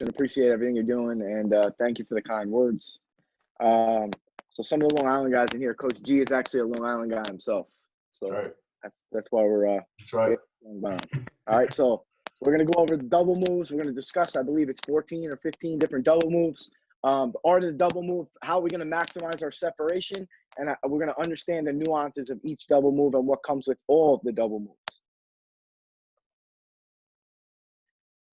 and appreciate everything you're doing, and thank you for the kind words. So some of the Long Island guys in here, Coach G is actually a Long Island guy himself. So That's right. that's why we're That's right. All right, so we're gonna go over the double moves. We're gonna discuss, I believe it's 14 or 15 different double moves. The art of the double move, how we're gonna maximize our separation, and we're gonna understand the nuances of each double move and what comes with all of the double moves.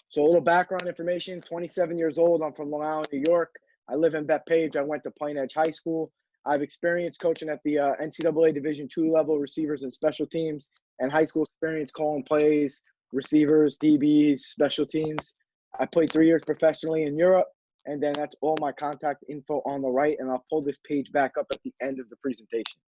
So a little background information, 27 years old. I'm from Long Island, New York. I live in Bethpage. I went to Plain Edge High School. I've experienced coaching at the NCAA Division II level, receivers and special teams, and high school experience calling plays, receivers, DBs, special teams. I played 3 years professionally in Europe, and then that's all my contact info on the right, and I'll pull this page back up at the end of the presentation.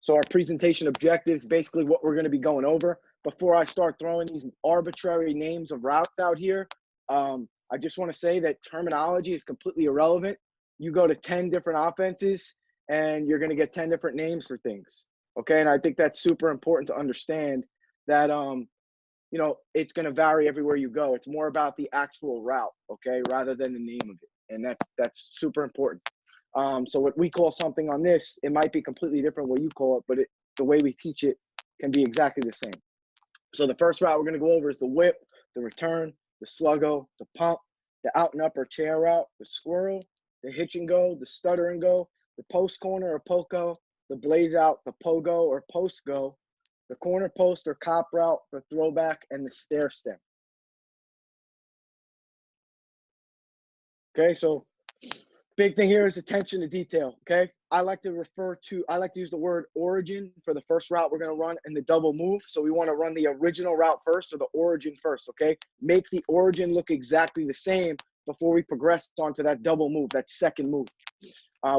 So our presentation objectives, basically what we're going to be going over. Before I start throwing these arbitrary names of routes out here, I just want to say that terminology is completely irrelevant. You go to 10 different offenses and you're going to get 10 different names for things. Okay. And I think that's super important to understand that, you know, it's going to vary everywhere you go. It's more about the actual route, okay, rather than the name of it. And that's super important. So what we call something on this, it might be completely different what you call it, but the way we teach it can be exactly the same. So the first route we're going to go over is the whip, the return, the sluggo, the pump, the out and upper chair route, the squirrel, the hitch and go, the stutter and go, the post corner or PoCo, the blaze out, the PoGo or post go, the corner post or cop route, the throwback, and the stair stem. Okay, so big thing here is attention to detail, okay? I like to use the word origin for the first route we're gonna run in the double move. So we wanna run the original route first or the origin first, okay? Make the origin look exactly the same before we progress onto that double move, that second move.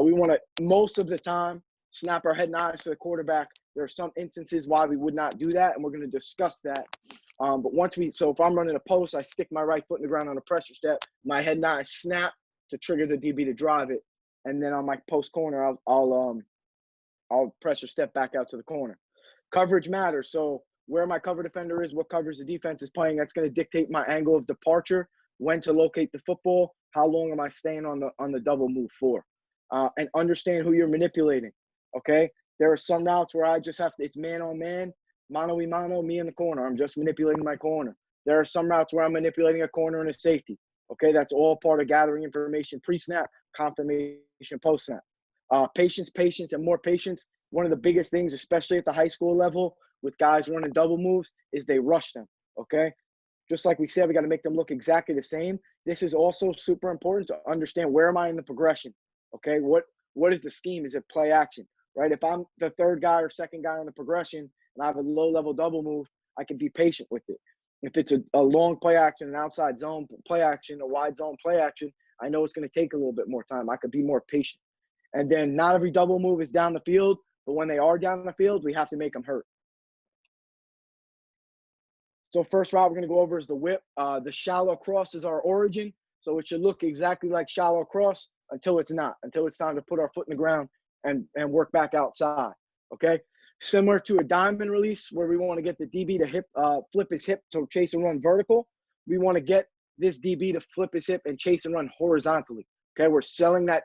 We wanna, most of the time, snap our head and eyes to the quarterback. There are some instances why we would not do that, and we're gonna discuss that. But so if I'm running a post, I stick my right foot in the ground on a pressure step, my head and eyes snap to trigger the DB to drive it, and then on my post corner, I'll pressure step back out to the corner. Coverage matters. So where my cover defender is, what coverage the defense is playing, that's going to dictate my angle of departure, when to locate the football, how long am I staying on the double move for, and understand who you're manipulating. Okay, there are some routes where I just have to. It's man on man, mano y mano, me in the corner. I'm just manipulating my corner. There are some routes where I'm manipulating a corner and a safety. Okay, that's all part of gathering information pre-snap, confirmation post-snap. Patience, and more patience. One of the biggest things, especially at the high school level with guys running double moves, is they rush them, okay? Just like we said, we got to make them look exactly the same. This is also super important to understand, where am I in the progression, okay? What is the scheme? Is it play action, right? If I'm the third guy or second guy on the progression and I have a low-level double move, I can be patient with it. If it's a long play action, an outside zone play action, a wide zone play action, I know it's going to take a little bit more time. I could be more patient. And then not every double move is down the field, but when they are down the field, we have to make them hurt. So first route we're going to go over is the whip. The shallow cross is our origin. So it should look exactly like shallow cross until it's not, until it's time to put our foot in the ground and work back outside, okay? Similar to a diamond release where we want to get the DB to flip his hip to chase and run vertical. We want to get this DB to flip his hip and chase and run horizontally. Okay, we're selling that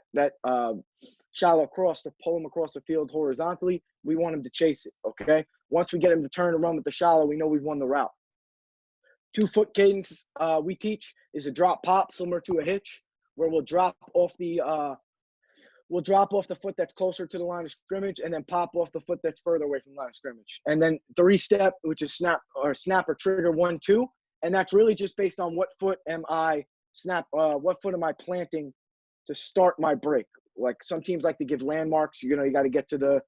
shallow cross to pull him across the field horizontally. We want him to chase it, okay? Once we get him to turn and run with the shallow, we know we've won the route. 2-foot cadence we teach is a drop pop, similar to a hitch, where we'll drop off the foot that's closer to the line of scrimmage and then pop off the foot that's further away from the line of scrimmage. And then 3-step, which is snap or trigger 1-2. And that's really just based on what foot am I planting to start my break. Like some teams like to give landmarks, you got to get to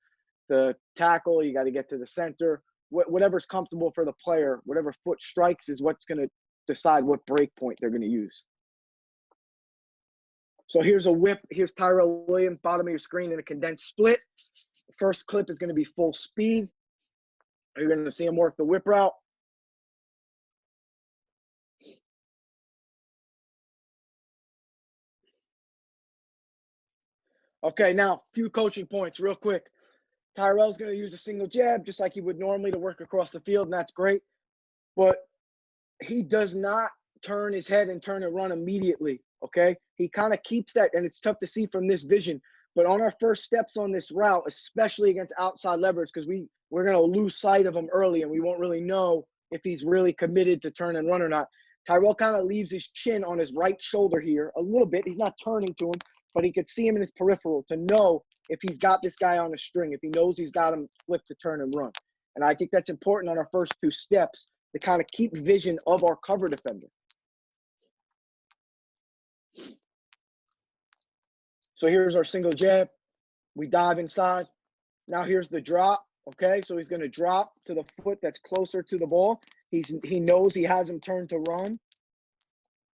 the tackle, you got to get to the center, whatever's comfortable for the player, whatever foot strikes is what's going to decide what break point they're going to use. So here's a whip. Here's Tyrell Williams, bottom of your screen in a condensed split. First clip is going to be full speed. You're going to see him work the whip route. Okay, now a few coaching points real quick. Tyrell's going to use a single jab just like he would normally to work across the field, and that's great. But he does not turn his head and turn and run immediately, okay? He kind of keeps that, and it's tough to see from this vision. But on our first steps on this route, especially against outside leverage, because we're going to lose sight of him early and we won't really know if he's really committed to turn and run or not. Tyrell kind of leaves his chin on his right shoulder here a little bit. He's not turning to him, but he could see him in his peripheral to know if he's got this guy on a string, if he knows he's got him flipped to turn and run. And I think that's important on our first two steps to kind of keep vision of our cover defender. So here's our single jab. We dive inside. Now here's the drop, okay? So he's going to drop to the foot that's closer to the ball. He knows he has him turned to run.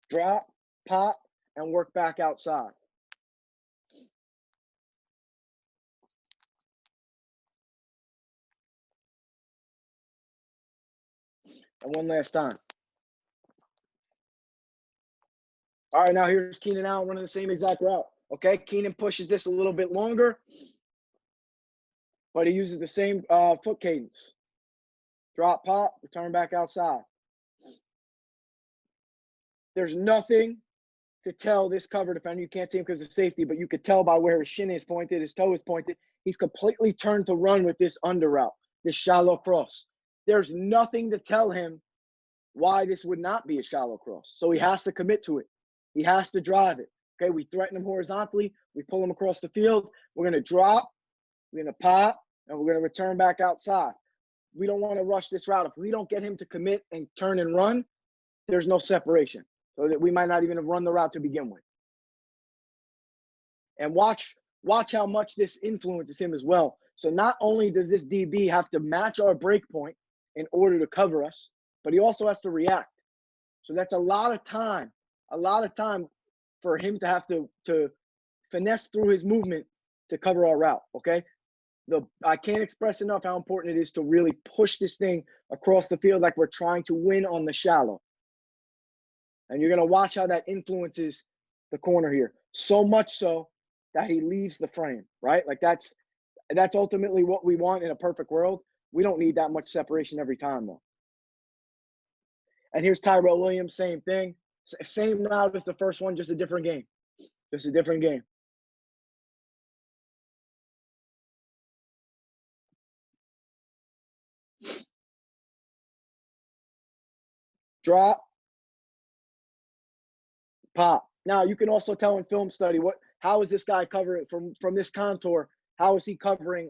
Drop, pop, and work back outside. And one last time. All right, now here's Keenan Allen running the same exact route. Okay, Keenan pushes this a little bit longer, but he uses the same foot cadence. Drop, pop, return back outside. There's nothing to tell this cover defender. You can't see him because of safety, but you could tell by where his shin is pointed, his toe is pointed. He's completely turned to run with this under route, this shallow cross. There's nothing to tell him why this would not be a shallow cross. So he has to commit to it. He has to drive it. Okay, we threaten him horizontally. We pull him across the field. We're going to drop. We're going to pop, and we're going to return back outside. We don't want to rush this route. If we don't get him to commit and turn and run, there's no separation. So that we might not even have run the route to begin with. And watch how much this influences him as well. So not only does this DB have to match our break point in order to cover us, but he also has to react. So that's a lot of time for him to have to finesse through his movement to cover our route, okay? I can't express enough how important it is to really push this thing across the field like we're trying to win on the shallow. And you're going to watch how that influences the corner here. So much so that he leaves the frame, right? Like that's ultimately what we want in a perfect world. We don't need that much separation every time, though. And here's Tyrell Williams, same thing. Same route as the first one, just a different game. Just a different game. Drop. Pop. Now, you can also tell in film study, how is this guy covering from this contour? How is he covering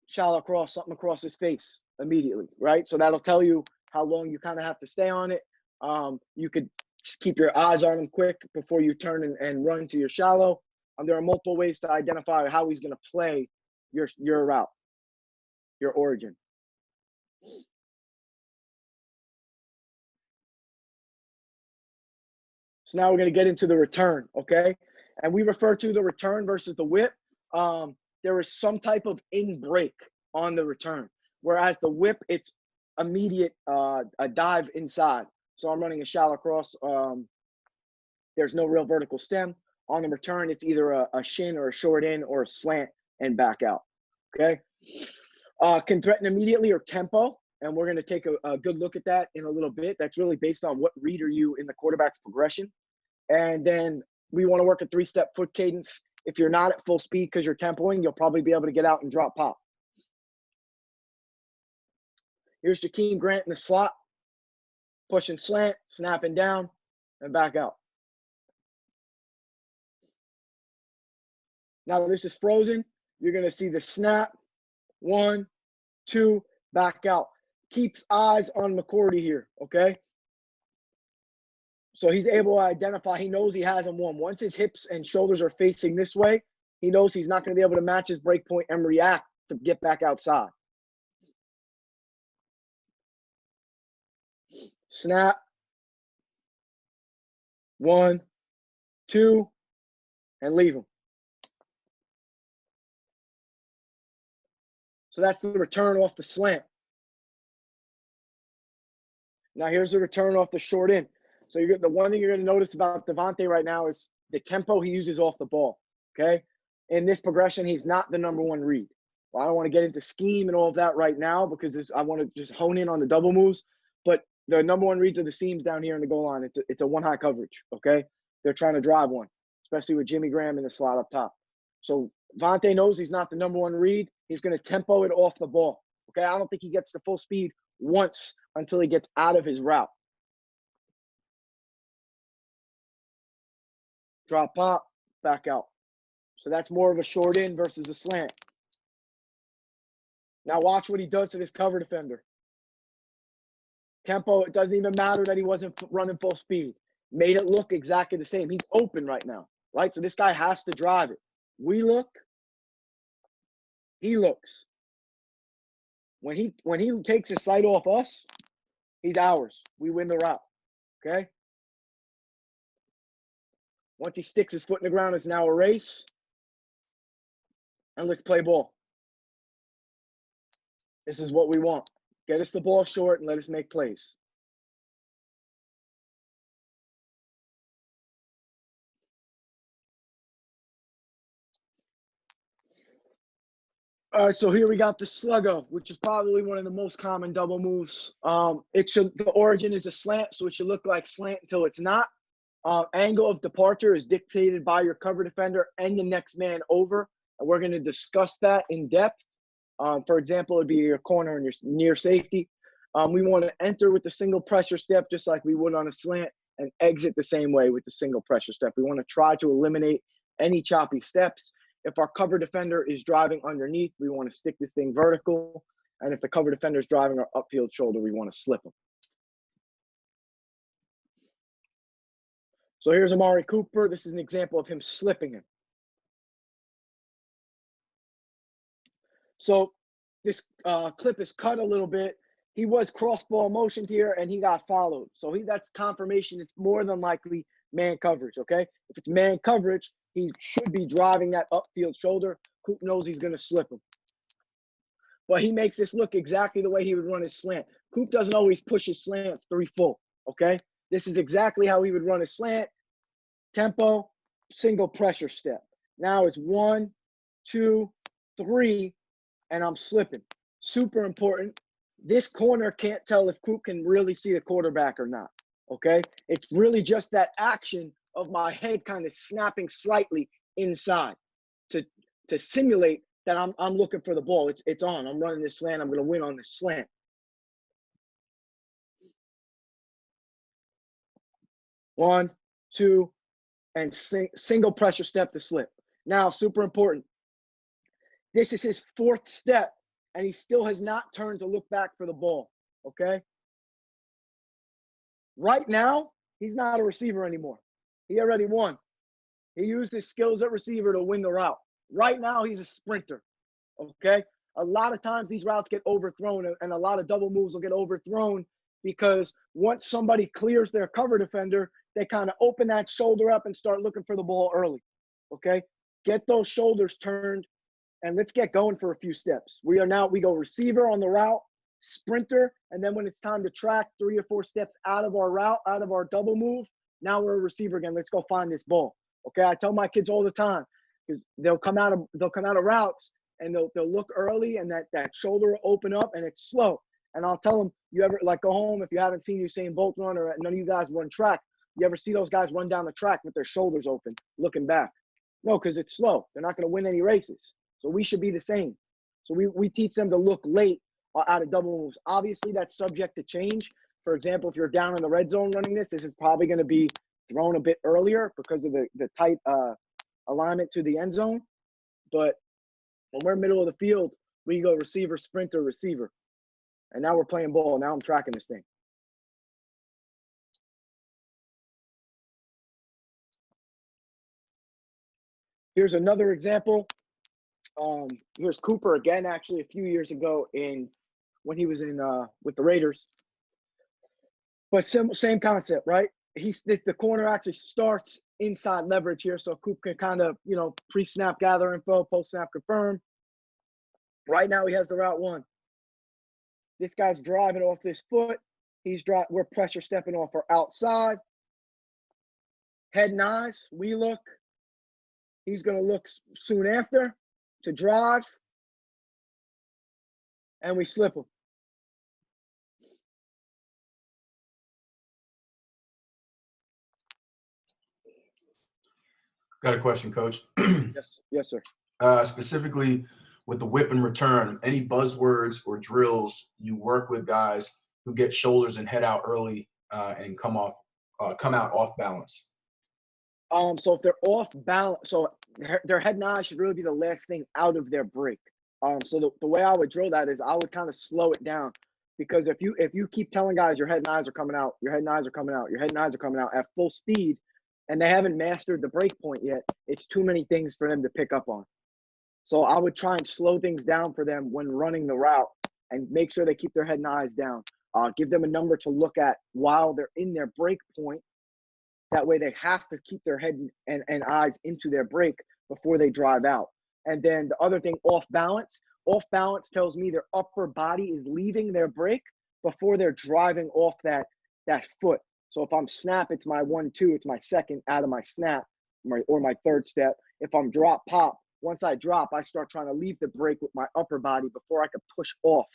shallow cross, something across his face immediately, right? So that'll tell you how long you kind of have to stay on it. You could keep your eyes on him quick before you turn and run to your shallow. There are multiple ways to identify how he's going to play your route, your origin. So now we're going to get into the return, okay? And we refer to the return versus the whip. There is some type of in-break on the return, whereas the whip, it's immediate a dive inside. So I'm running a shallow cross. There's no real vertical stem. On the return, it's either a shin or a short in or a slant and back out, okay? Can threaten immediately or tempo. And we're going to take a good look at that in a little bit. That's really based on what read are you in the quarterback's progression. And then we want to work a 3-step foot cadence. If you're not at full speed because you're tempoing, you'll probably be able to get out and drop pop. Here's Jakeem Grant in the slot. Pushing slant, snapping down, and back out. Now this is frozen. You're going to see the snap. 1, 2, back out. Keeps eyes on McCourty here, okay? So he's able to identify, he knows he has him one. Once his hips and shoulders are facing this way, he knows he's not going to be able to match his break point and react to get back outside. Snap. 1, 2, and leave him. So that's the return off the slant. Now here's the return off the short in. So the one thing you're going to notice about Devontae right now is the tempo he uses off the ball, okay? In this progression, he's not the #1 read. Well, I don't want to get into scheme and all of that right now because I want to just hone in on the double moves. But The number one reads are the seams down here in the goal line. It's a one high coverage, okay? They're trying to drive one, especially with Jimmy Graham in the slot up top. So Vontae knows he's not the number one read. He's going to tempo it off the ball, okay? I don't think he gets to full speed once until he gets out of his route. Drop, pop, back out. So that's more of a short in versus a slant. Now watch what he does to this cover defender. Tempo, it doesn't even matter that he wasn't running full speed. Made it look exactly the same. He's open right now, right? So this guy has to drive it. We look, he looks. When he takes his sight off us, he's ours. We win the route, okay? Once he sticks his foot in the ground, it's now a race. And let's play ball. This is what we want. Get us the ball short and let us make plays. All right, so here we got the Sluggo, which is probably one of the most common double moves. The origin is a slant, so it should look like slant until it's not. Angle of departure is dictated by your cover defender and the next man over, and we're going to discuss that in depth. For example, it'd be your corner and your near safety. We want to enter with the single pressure step just like we would on a slant and exit the same way with the single pressure step. We want to try to eliminate any choppy steps. If our cover defender is driving underneath, we want to stick this thing vertical. And if the cover defender is driving our upfield shoulder, we want to slip them. So here's Amari Cooper. This is an example of him slipping him. So this clip is cut a little bit. He was cross ball motioned here and he got followed. So that's confirmation. It's more than likely man coverage, okay? If it's man coverage, he should be driving that upfield shoulder. Coop knows he's going to slip him. But he makes this look exactly the way he would run his slant. Coop doesn't always push his slants 3 full, okay? This is exactly how he would run his slant. Tempo, single pressure step. Now it's 1, 2, 3, and I'm slipping. Super important. This corner can't tell if Coop can really see the quarterback or not, okay? It's really just that action of my head kind of snapping slightly inside to simulate that I'm looking for the ball. It's on. I'm running this slant. I'm going to win on this slant. One, two, and single pressure step to slip. Now, super important. This is his 4th step, and he still has not turned to look back for the ball, okay? Right now, he's not a receiver anymore. He already won. He used his skills at receiver to win the route. Right now, he's a sprinter, okay? A lot of times these routes get overthrown, and a lot of double moves will get overthrown because once somebody clears their cover defender, they kind of open that shoulder up and start looking for the ball early, okay? Get those shoulders turned, and let's get going for a few steps. We go receiver on the route, sprinter, and then when it's time to track 3 or 4 steps out of our route, out of our double move, now we're a receiver again. Let's go find this ball. Okay, I tell my kids all the time because they'll come out of routes and they'll look early and that shoulder will open up and it's slow. And I'll tell them, you ever go home if you haven't seen Usain Bolt run or none of you guys run track, you ever see those guys run down the track with their shoulders open, looking back? No, because it's slow. They're not going to win any races. So we should be the same. So we teach them to look late out of double moves. Obviously, that's subject to change. For example, if you're down in the red zone running this is probably going to be thrown a bit earlier because of the tight alignment to the end zone. But when we're middle of the field, we go receiver, sprinter, receiver. And now we're playing ball. Now I'm tracking this thing. Here's another example. Here's Cooper again, actually, a few years ago when he was in with the Raiders. But same concept, right? The corner actually starts inside leverage here, so Coop can kind of, pre-snap gather info, post-snap confirm. Right now he has the route 1. This guy's driving off this foot. We're pressure stepping off our outside. Head and eyes, we look. He's going to look soon after to drive. And we slip him. Got a question, Coach. Yes, sir. Specifically with the whip and return, any buzzwords or drills you work with guys who get shoulders and head out early and come out off balance? So if they're off balance, so their head nod should really be the last thing out of their break. So the way I would drill that is I would kind of slow it down, because if you keep telling guys your head nods are coming out, your head nods are coming out, your head nods are coming out at full speed, and they haven't mastered the break point yet, it's too many things for them to pick up on. So I would try and slow things down for them when running the route and make sure they keep their head and eyes down. Give them a number to look at while they're in their break point. That way they have to keep their head and eyes into their break before they drive out. And then the other thing, off balance tells me their upper body is leaving their break before they're driving off that foot. So if I'm snap, it's my 1-2, it's my second out of my snap, or my third step. If I'm drop pop, once I drop, I start trying to leave the break with my upper body before I can push off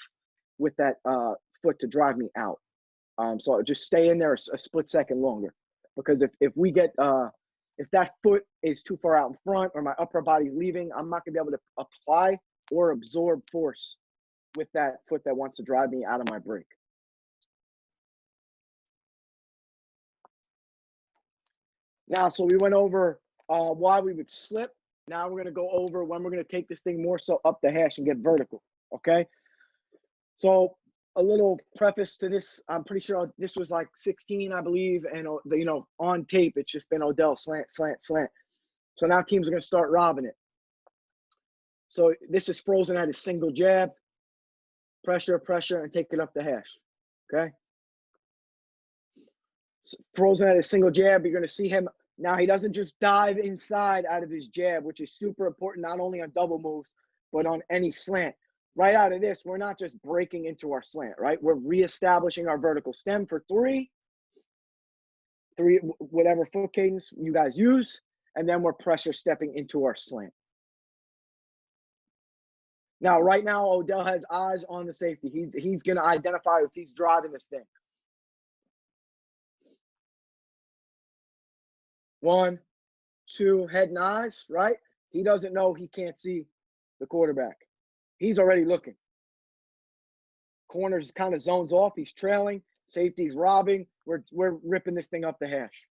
with that foot to drive me out. So just stay in there a split second longer, because if we get if that foot is too far out in front or my upper body's leaving, I'm not gonna be able to apply or absorb force with that foot that wants to drive me out of my break. Now, so we went over why we would slip. Now we're gonna go over when we're gonna take this thing more so up the hash and get vertical, okay? So a little preface to this, I'm pretty sure this was like 16, I believe, and you know, on tape, it's just been Odell slant, slant, slant. So now teams are gonna start robbing it. So this is frozen at a single jab, pressure, pressure, and take it up the hash, okay? So frozen at a single jab, you're gonna see him, now he doesn't just dive inside out of his jab, which is super important, not only on double moves, but on any slant. Right out of this, we're not just breaking into our slant, right? We're reestablishing our vertical stem for three, whatever foot cadence you guys use, and then we're pressure stepping into our slant. Now, right now, Odell has eyes on the safety. He's gonna identify if he's driving this thing. 1, 2, head and eyes, right? He doesn't know he can't see the quarterback. He's already looking. Corners kind of zones off. He's trailing. Safety's robbing. We're ripping this thing up the hash.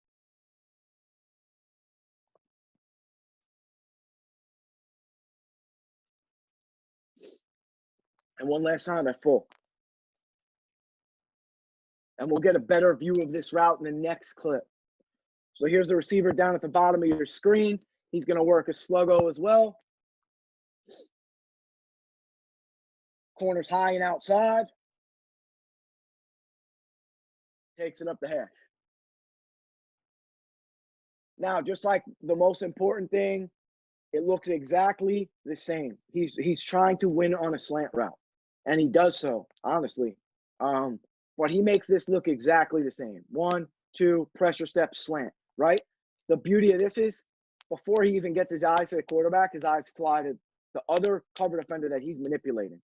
And one last time at full. And we'll get a better view of this route in the next clip. So here's the receiver down at the bottom of your screen. He's going to work a Sluggo as well. Corners high and outside. Takes it up the hash. Now, just like the most important thing, it looks exactly the same. He's trying to win on a slant route, and he does so, honestly. But he makes this look exactly the same. 1, 2, pressure step, slant, right? The beauty of this is, before he even gets his eyes to the quarterback, his eyes fly to the other cover defender that he's manipulating.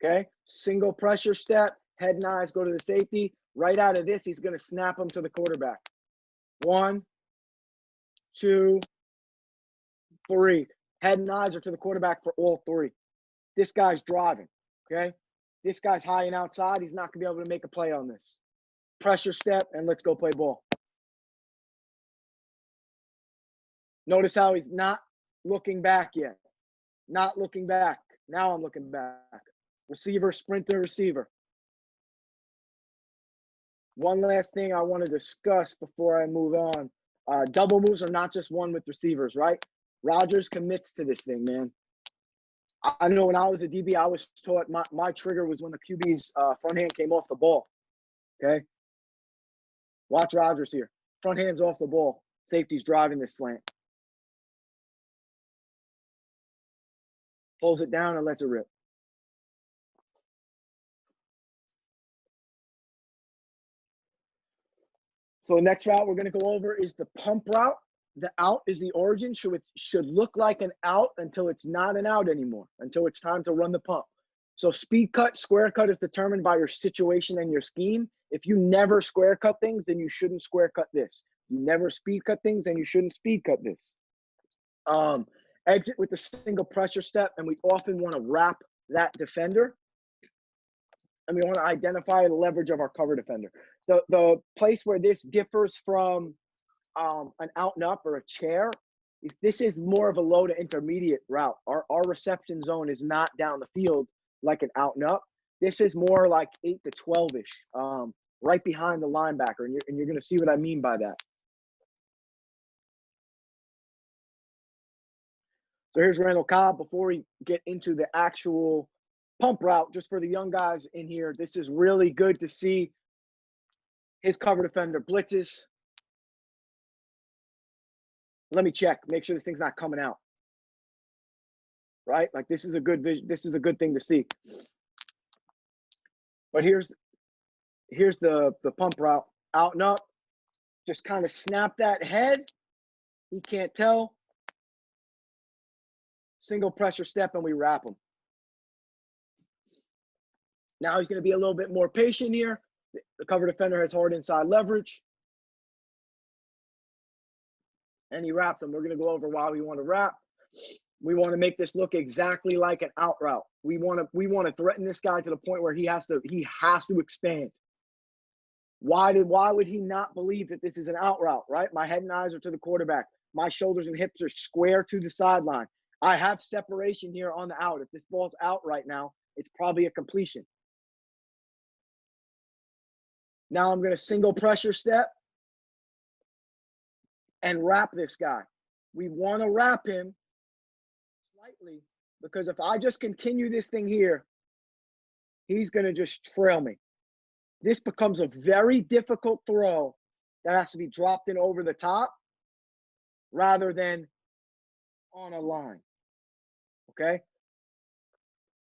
Okay, single pressure step, head and eyes go to the safety. Right out of this, he's going to snap him to the quarterback. 1, 2, 3. Head and eyes are to the quarterback for all 3. This guy's driving, okay? This guy's high and outside. He's not going to be able to make a play on this. Pressure step, and let's go play ball. Notice how he's not looking back yet. Not looking back. Now I'm looking back. Receiver, sprinter, receiver. One last thing I want to discuss before I move on. Double moves are not just one with receivers, right? Rodgers commits to this thing, man. I know when I was a DB, I was taught my trigger was when the QB's front hand came off the ball, okay? Watch Rodgers here. Front hand's off the ball. Safety's driving this slant. Pulls it down and lets it rip. So the next route we're going to go over is the pump route. The out is the origin. Should look like an out until it's not an out anymore, until it's time to run the pump. So speed cut, square cut is determined by your situation and your scheme. If you never square cut things, then you shouldn't square cut this. You never speed cut things, then you shouldn't speed cut this. Exit with the single pressure step, and we often want to wrap that defender. And we want to identify the leverage of our cover defender. The place where this differs from an out and up or a chair is this is more of a low to intermediate route. Our reception zone is not down the field like an out and up. This is more like 8 to 12-ish, right behind the linebacker. And you're going to see what I mean by that. So here's Randall Cobb. Before we get into the actual pump route, just for the young guys in here, this is really good to see his cover defender blitzes. Let me check, make sure this thing's not coming out. Right? Like this is a good vision. This is a good thing to see. But here's the pump route. Out and up. Just kind of snap that head. He can't tell. Single pressure step and we wrap him. Now he's going to be a little bit more patient here. The cover defender has hard inside leverage. And he wraps him. We're going to go over why we want to wrap. We want to make this look exactly like an out route. We want to threaten this guy to the point where he has to expand. Why would he not believe that this is an out route, right? My head and eyes are to the quarterback. My shoulders and hips are square to the sideline. I have separation here on the out. If this ball's out right now, it's probably a completion. Now I'm going to single pressure step and wrap this guy. We want to wrap him slightly because if I just continue this thing here, he's going to just trail me. This becomes a very difficult throw that has to be dropped in over the top rather than on a line. Okay?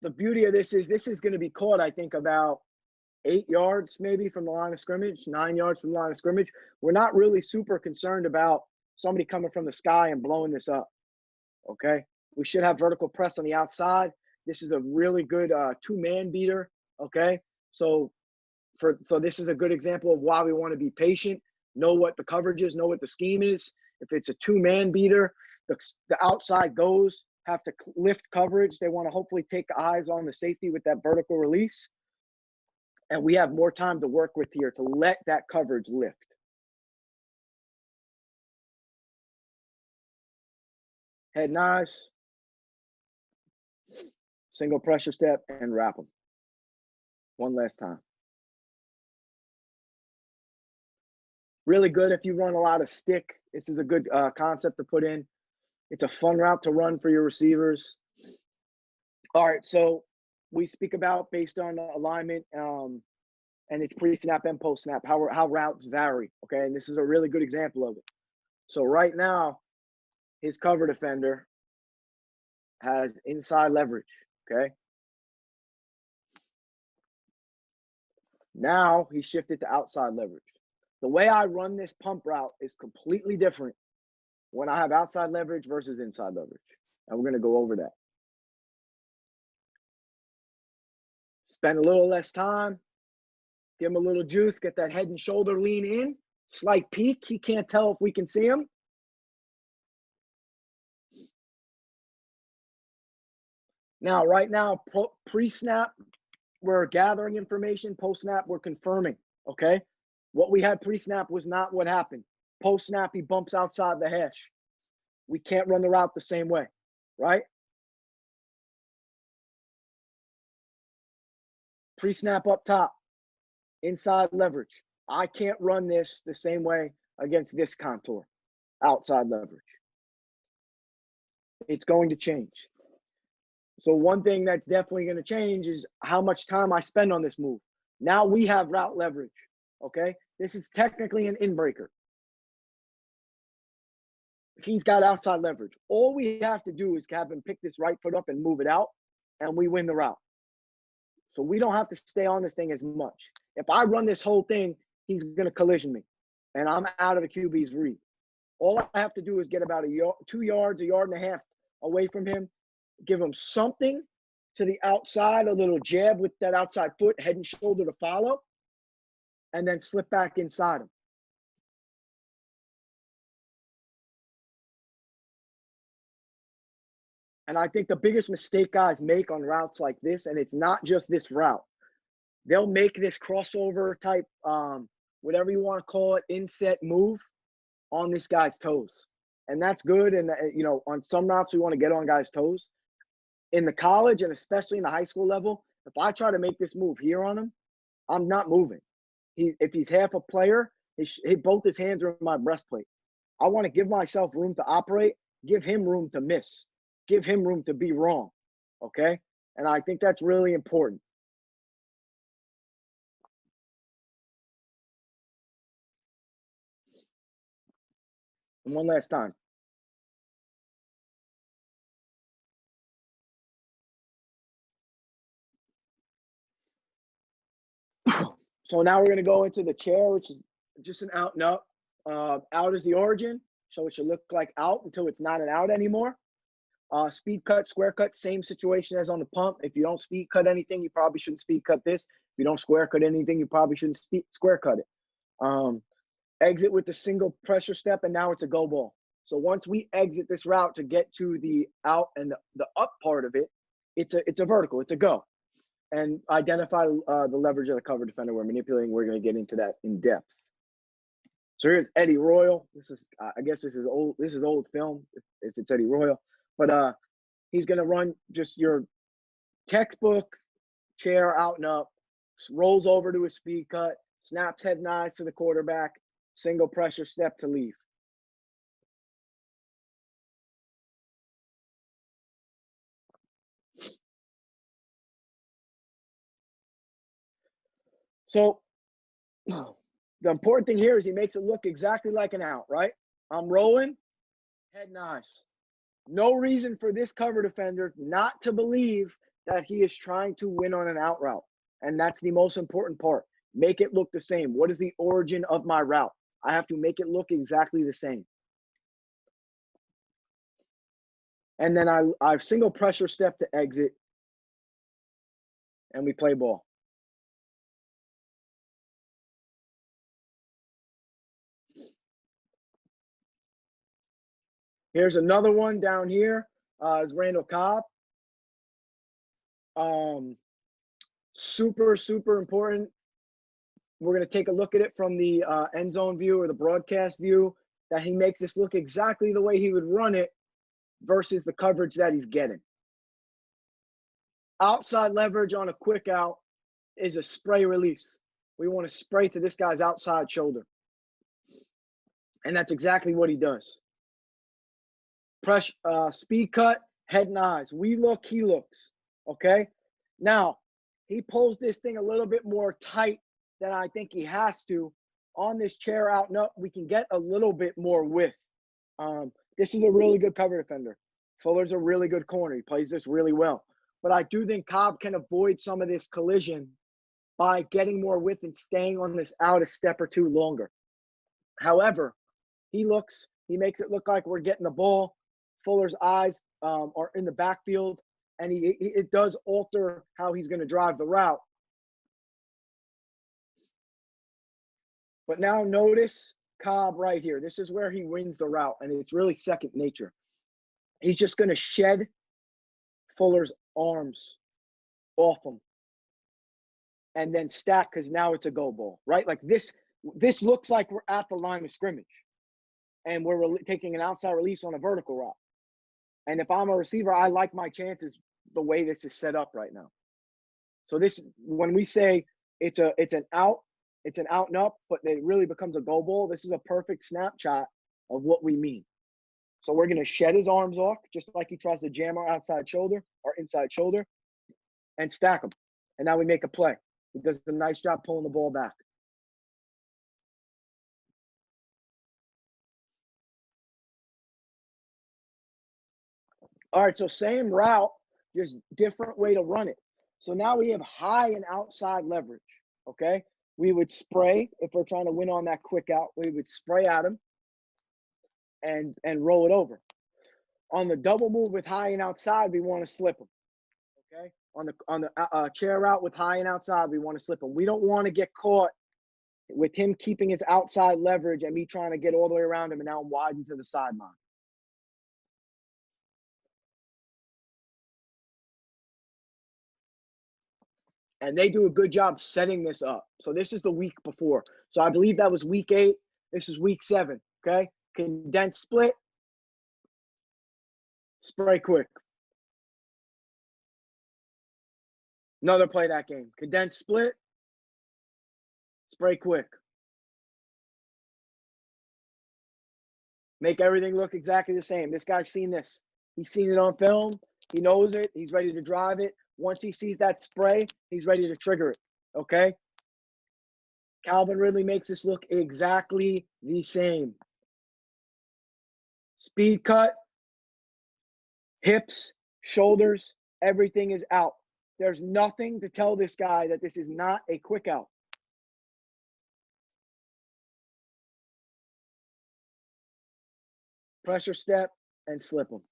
The beauty of this is going to be caught, I think, about 8 yards maybe from the line of scrimmage, 9 yards from the line of scrimmage. We're not really super concerned about somebody coming from the sky and blowing this up. Okay? We should have vertical press on the outside. This is a really good two-man beater. Okay? So this is a good example of why we want to be patient, know what the coverage is, know what the scheme is. If it's a two-man beater, the outside goes have to lift coverage. They want to hopefully take eyes on the safety with that vertical release. And we have more time to work with here to let that coverage lift. Head and eyes, single pressure step, and wrap them. One last time. Really good if you run a lot of stick. This is a good concept to put in. It's a fun route to run for your receivers. All right, so we speak about based on alignment, and it's pre-snap and post-snap, how routes vary, okay? And this is a really good example of it. So right now, his cover defender has inside leverage, okay? Now he shifted to outside leverage. The way I run this pump route is completely different when I have outside leverage versus inside leverage. And we're going to go over that. Spend a little less time. Give him a little juice. Get that head and shoulder lean in. Slight peek. He can't tell if we can see him. Now, right now, pre-snap, we're gathering information. Post-snap, we're confirming, okay? What we had pre-snap was not what happened. Post-snap, he bumps outside the hash. We can't run the route the same way, right? Pre-snap up top, inside leverage. I can't run this the same way against this contour, outside leverage. It's going to change. So one thing that's definitely going to change is how much time I spend on this move. Now we have route leverage, okay? This is technically an in-breaker. He's got outside leverage. All we have to do is have him pick this right foot up and move it out, and we win the route. So we don't have to stay on this thing as much. If I run this whole thing, he's going to collision me, and I'm out of the QB's read. All I have to do is get about 2 yards, a yard and a half away from him, give him something to the outside, a little jab with that outside foot, head and shoulder to follow, and then slip back inside him. And I think the biggest mistake guys make on routes like this, and it's not just this route, they'll make this crossover type, whatever you want to call it, inset move on this guy's toes. And that's good. And, you know, on some routes, we want to get on guys' toes. In the college, and especially in the high school level, if I try to make this move here on him, I'm not moving. If he's half a player, both his hands are in my breastplate. I want to give myself room to operate, give him room to miss, give him room to be wrong, okay? And I think that's really important. And one last time. So now we're going to go into the chair, which is just an out and up. Out is the origin, so it should look like out until it's not an out anymore. Speed cut, square cut, same situation as on the pump. If you don't speed cut anything, you probably shouldn't speed cut this. If you don't square cut anything, you probably shouldn't square cut it. Exit with the single pressure step, and now it's a go ball. So once we exit this route to get to the out and the up part of it, it's a vertical, it's a go. And identify the leverage of the cover defender we're manipulating. We're going to get into that in depth. So here's Eddie Royal. This is, I guess this is old. This is old film if it's Eddie Royal. But he's going to run just your textbook chair out and up, rolls over to a speed cut, snaps head and eyes to the quarterback, single pressure step to leave. So the important thing here is he makes it look exactly like an out, right? I'm rolling, head and eyes. No reason for this cover defender not to believe that he is trying to win on an out route. And that's the most important part. Make it look the same. What is the origin of my route? I have to make it look exactly the same. And then I single pressure step to exit, and we play ball. Here's another one down here. Is Randall Cobb. Super, super important. We're going to take a look at it from the end zone view or the broadcast view, that he makes this look exactly the way he would run it versus the coverage that he's getting. Outside leverage on a quick out is a spray release. We want to spray to this guy's outside shoulder. And that's exactly what he does. Press, speed cut, head and eyes. We look, he looks, okay? Now, he pulls this thing a little bit more tight than I think he has to. On this chair out and up, we can get a little bit more width. This is a really good cover defender. Fuller's a really good corner. He plays this really well. But I do think Cobb can avoid some of this collision by getting more width and staying on this out a step or two longer. However, he makes it look like we're getting the ball. Fuller's eyes are in the backfield, and it does alter how he's going to drive the route. But now notice Cobb right here. This is where he wins the route, and it's really second nature. He's just going to shed Fuller's arms off him and then stack, because now it's a go ball, right? Like this looks like we're at the line of scrimmage, and we're taking an outside release on a vertical route. And if I'm a receiver, I like my chances the way this is set up right now. So this, when we say it's an out and up, but it really becomes a go ball, this is a perfect snapshot of what we mean. So we're going to shed his arms off, just like he tries to jam our outside shoulder or inside shoulder, and stack him. And now we make a play. He does a nice job pulling the ball back. All right, so same route, just different way to run it. So now we have high and outside leverage, okay? We would spray, if we're trying to win on that quick out, we would spray at him and roll it over. On the double move with high and outside, we want to slip him, okay? on the chair route with high and outside, we want to slip him. We don't want to get caught with him keeping his outside leverage and me trying to get all the way around him and now I'm wide into the sideline. And they do a good job setting this up. So this is the week before. So I believe that was week 8. This is week 7, okay? Condensed split, spray quick. Another play that game. Condensed split, spray quick. Make everything look exactly the same. This guy's seen this. He's seen it on film. He knows it. He's ready to drive it. Once he sees that spray, he's ready to trigger it, okay? Calvin Ridley makes this look exactly the same. Speed cut, hips, shoulders, everything is out. There's nothing to tell this guy that this is not a quick out. Pressure step and slip him.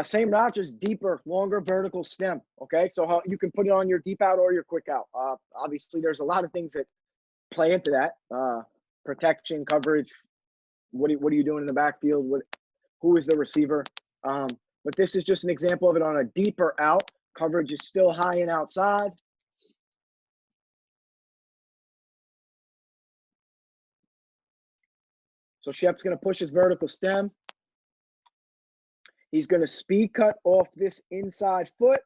Same route, just deeper, longer vertical stem, okay? So how you can put it on your deep out or your quick out. Obviously, there's a lot of things that play into that. Protection, coverage, what are you doing in the backfield? Who is the receiver? But this is just an example of it on a deeper out. Coverage is still high and outside. So Shep's going to push his vertical stem. He's going to speed cut off this inside foot.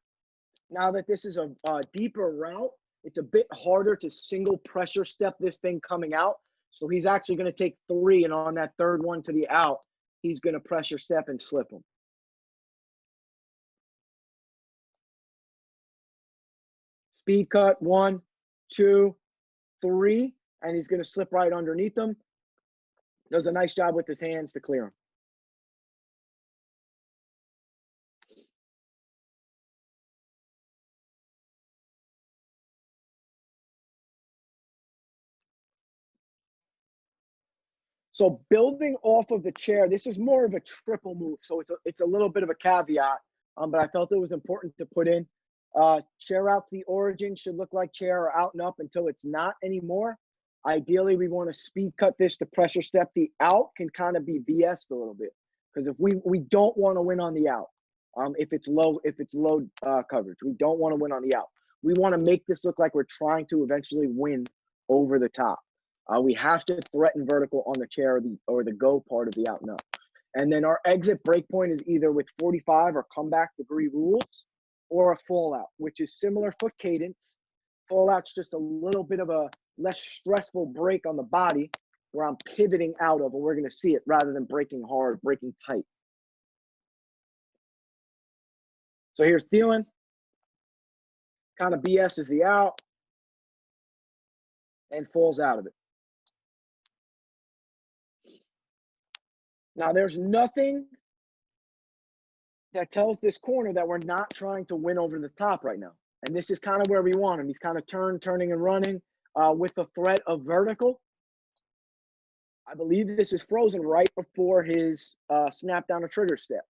Now that this is a deeper route, it's a bit harder to single pressure step this thing coming out. So he's actually going to take 3, and on that third one to the out, he's going to pressure step and slip him. Speed cut, 1, 2, 3, and he's going to slip right underneath them. Does a nice job with his hands to clear him. So building off of the chair, this is more of a triple move. So it's a little bit of a caveat, but I felt it was important to put in. Chair out to the origin should look like chair or out and up until it's not anymore. Ideally, we want to speed cut this to pressure step. The out can kind of be BS'd a little bit because if we don't want to win on the out. If it's low coverage, we don't want to win on the out. We want to make this look like we're trying to eventually win over the top. We have to threaten vertical on the chair or the go part of the out and up. And then our exit break point is either with 45 or comeback degree rules or a fallout, which is similar foot cadence. Fallout's just a little bit of a less stressful break on the body where I'm pivoting out of, and we're going to see it rather than breaking hard, breaking tight. So here's Thielen. Kind of BS is the out and falls out of it. Now, there's nothing that tells this corner that we're not trying to win over the top right now. And this is kind of where we want him. He's kind of turning and running with the threat of vertical. I believe this is frozen right before his snap down a trigger step.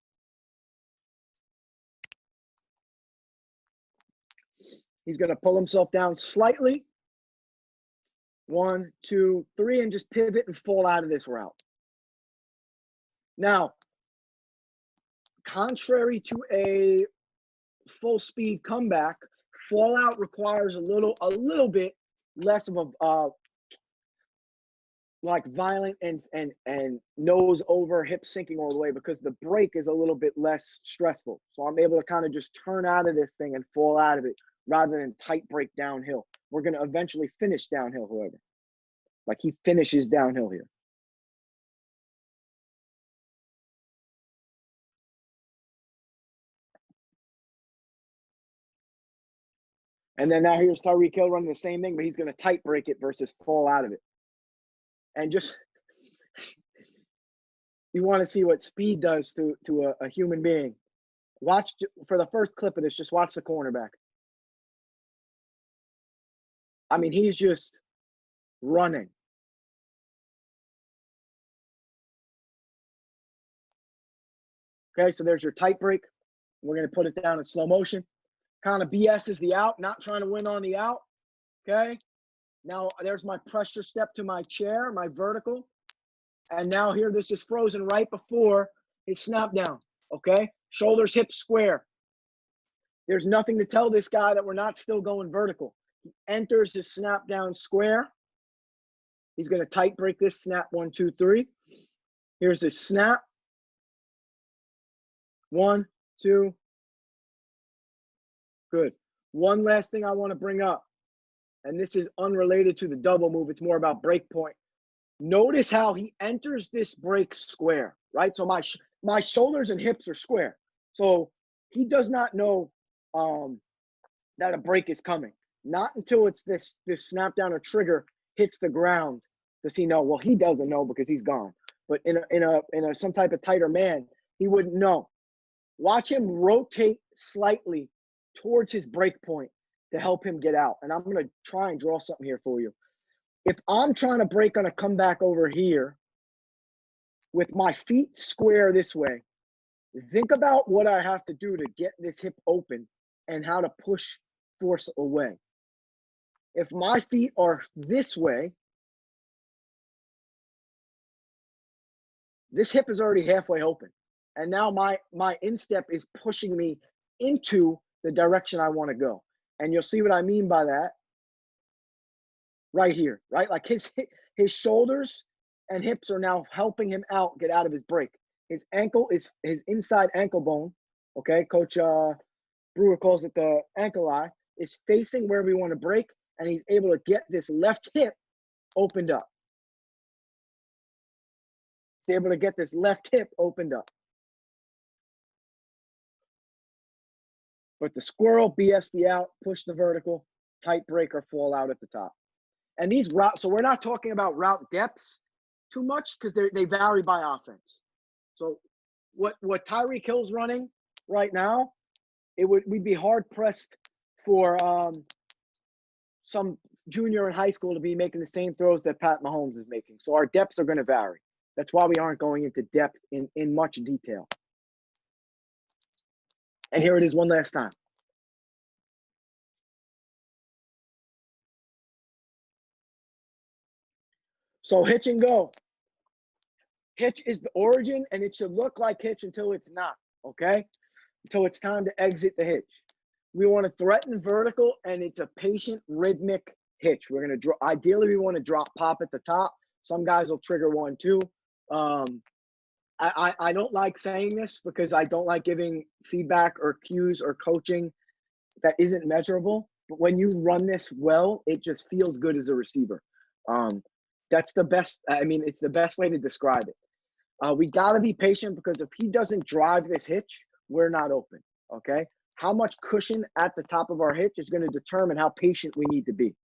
He's going to pull himself down slightly. 1, 2, 3, and just pivot and fall out of this route. Now, contrary to a full speed comeback, fallout requires a little bit less of a like violent and nose over, hip sinking all the way, because the break is a little bit less stressful. So I'm able to kind of just turn out of this thing and fall out of it rather than tight break downhill. We're going to eventually finish downhill, however. Like he finishes downhill here. And then now here's Tyreek Hill running the same thing, but he's going to tight break it versus fall out of it. And just, you want to see what speed does to a human being. Watch, for the first clip of this, just watch the cornerback. I mean, he's just running. Okay, so there's your tight break. We're going to put it down in slow motion. Kind of BS is the out, not trying to win on the out. Okay, now there's my pressure step to my chair, my vertical. And now here, this is frozen right before his snap down. Okay, shoulders, hips square. There's nothing to tell this guy that we're not still going vertical. He enters his snap down square. He's going to tight break this snap 1, 2, 3. Here's his snap. 1, 2. Good. One last thing I want to bring up, and this is unrelated to the double move. It's more about break point. Notice how he enters this break square, right? So my shoulders and hips are square. So he does not know that a break is coming. Not until it's this snap down or trigger hits the ground does he know. Well, he doesn't know because he's gone. But in a some type of tighter man, he wouldn't know. Watch him rotate slightly towards his break point to help him get out. And I'm going to try and draw something here for you. If I'm trying to break on a comeback over here with my feet square this way, think about what I have to do to get this hip open and how to push force away. If my feet are this way, this hip is already halfway open. And now my instep is pushing me into the direction I want to go. And you'll see what I mean by that right here, right? Like his shoulders and hips are now helping him out, get out of his break. His ankle is his inside ankle bone. Okay, Coach Brewer calls it the ankle eye, is facing where we want to break, and he's able to get this left hip opened up. He's able to get this left hip opened up. But the squirrel, BS the out, push the vertical, tight break or fall out at the top. And these routes, so we're not talking about route depths too much because they vary by offense. So what Tyreek Hill's running right now, we'd be hard pressed for some junior in high school to be making the same throws that Pat Mahomes is making. So our depths are going to vary. That's why we aren't going into depth in much detail. And here it is one last time. So hitch and go. Hitch is the origin, and it should look like hitch until it's not, okay? Until it's time to exit the hitch. We want to threaten vertical, and it's a patient, rhythmic hitch. We're going to draw. Ideally, we want to drop pop at the top. Some guys will trigger 1, 2. I don't like saying this because I don't like giving feedback or cues or coaching that isn't measurable. But when you run this well, it just feels good as a receiver. That's the best. I mean, it's the best way to describe it. We got to be patient because if he doesn't drive this hitch, we're not open, okay? How much cushion at the top of our hitch is going to determine how patient we need to be.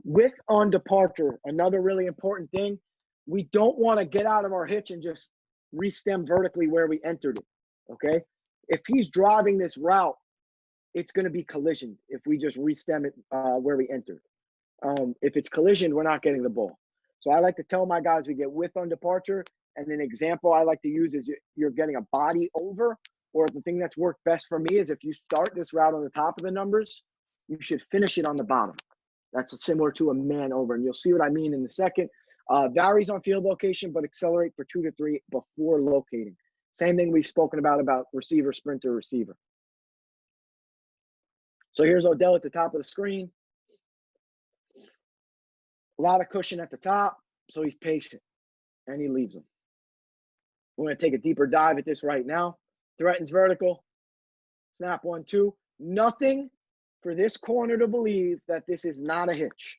With on departure, another really important thing, we don't want to get out of our hitch and just re-stem vertically where we entered it, okay? If he's driving this route, it's going to be collision if we just re-stem it where we entered. If it's collision, we're not getting the ball. So I like to tell my guys we get width on departure, and an example I like to use is you're getting a body over, or the thing that's worked best for me is if you start this route on the top of the numbers, you should finish it on the bottom. That's similar to a man over, and you'll see what I mean in a second. Varies on field location, but accelerate for 2 to 3 before locating. Same thing we've spoken about receiver, sprinter, receiver. So here's Odell at the top of the screen. A lot of cushion at the top, so he's patient, and he leaves him. We're going to take a deeper dive at this right now. Threatens vertical. Snap 1, 2. Nothing for this corner to believe that this is not a hitch.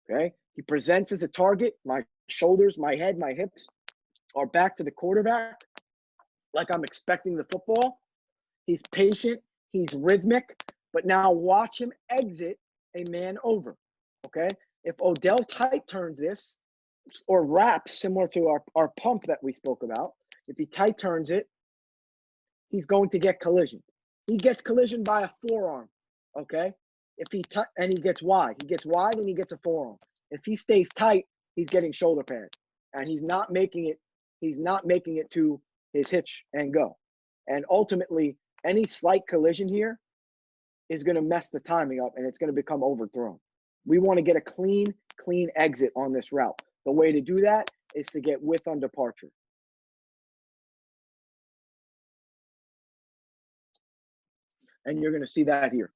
Okay? He presents as a target. My shoulders, my head, my hips are back to the quarterback like I'm expecting the football. He's patient. He's rhythmic. But now watch him exit a man over. Okay? If Odell tight turns this or wraps similar to our pump that we spoke about, if he tight turns it, he's going to get collision. He gets collision by a forearm, okay? If he and he gets wide and he gets a forearm. If he stays tight, he's getting shoulder pads, and he's not making it to his hitch and go. And ultimately, any slight collision here is going to mess the timing up and it's going to become overthrown. We want to get a clean exit on this route. The way to do that is to get width on departure. And you're going to see that here.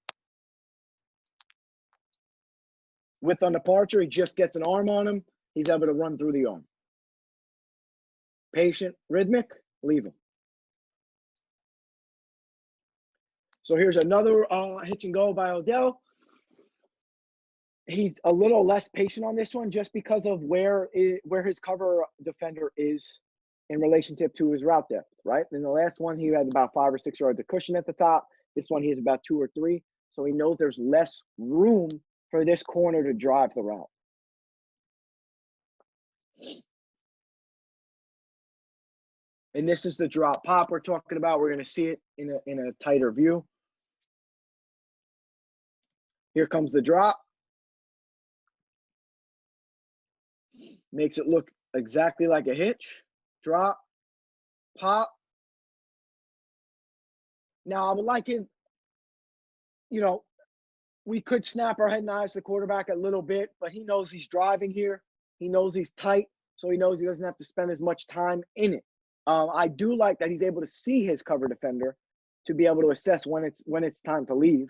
Width on departure, he just gets an arm on him. He's able to run through the arm. Patient, rhythmic, leave him. So here's another hitch and go by Odell. He's a little less patient on this one just because of where his cover defender is in relationship to his route depth, right? In the last one, he had about 5 or 6 yards of cushion at the top. This one, he has about 2 or 3. So he knows there's less room for this corner to drive the route. And this is the drop pop we're talking about. We're going to see it in a tighter view. Here comes the drop. Makes it look exactly like a hitch. Drop, pop. Now, I would like it, we could snap our head and eyes to the quarterback a little bit, but he knows he's driving here. He knows he's tight, so he knows he doesn't have to spend as much time in it. I do like that he's able to see his cover defender to be able to assess when it's time to leave.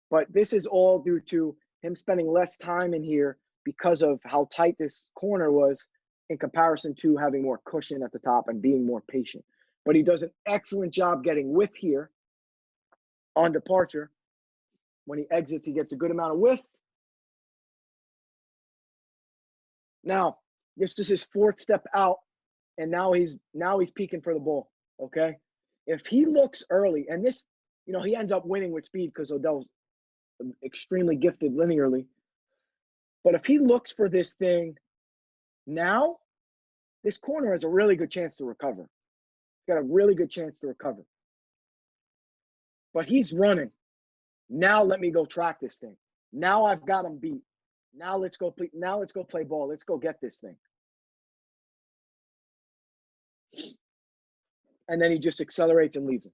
But this is all due to him spending less time in here because of how tight this corner was in comparison to having more cushion at the top and being more patient. But he does an excellent job getting width here on departure. When he exits, he gets a good amount of width. Now, this is his 4th step out, and now he's peeking for the ball, okay? If he looks early, and this, he ends up winning with speed because Odell's extremely gifted linearly. But if he looks for this thing now, this corner has a really good chance to recover. He's got a really good chance to recover. But he's running. Now let me go track this thing. Now I've got him beat. Now let's go play ball. Let's go get this thing. And then he just accelerates and leaves him.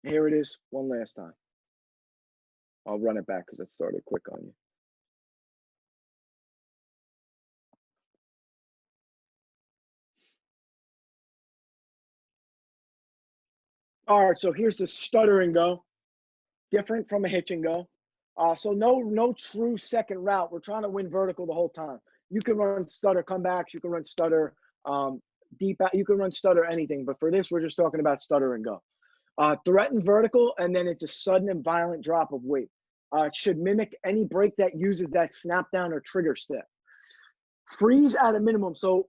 Here it is one last time. I'll run it back because it started quick on you. All right, so here's the stutter and go. Different from a hitch and go. So no true second route. We're trying to win vertical the whole time. You can run stutter comebacks. You can run stutter deep out. You can run stutter anything. But for this, we're just talking about stutter and go. Threaten vertical, and then it's a sudden and violent drop of weight. It should mimic any break that uses that snap down or trigger step. Freeze at a minimum. So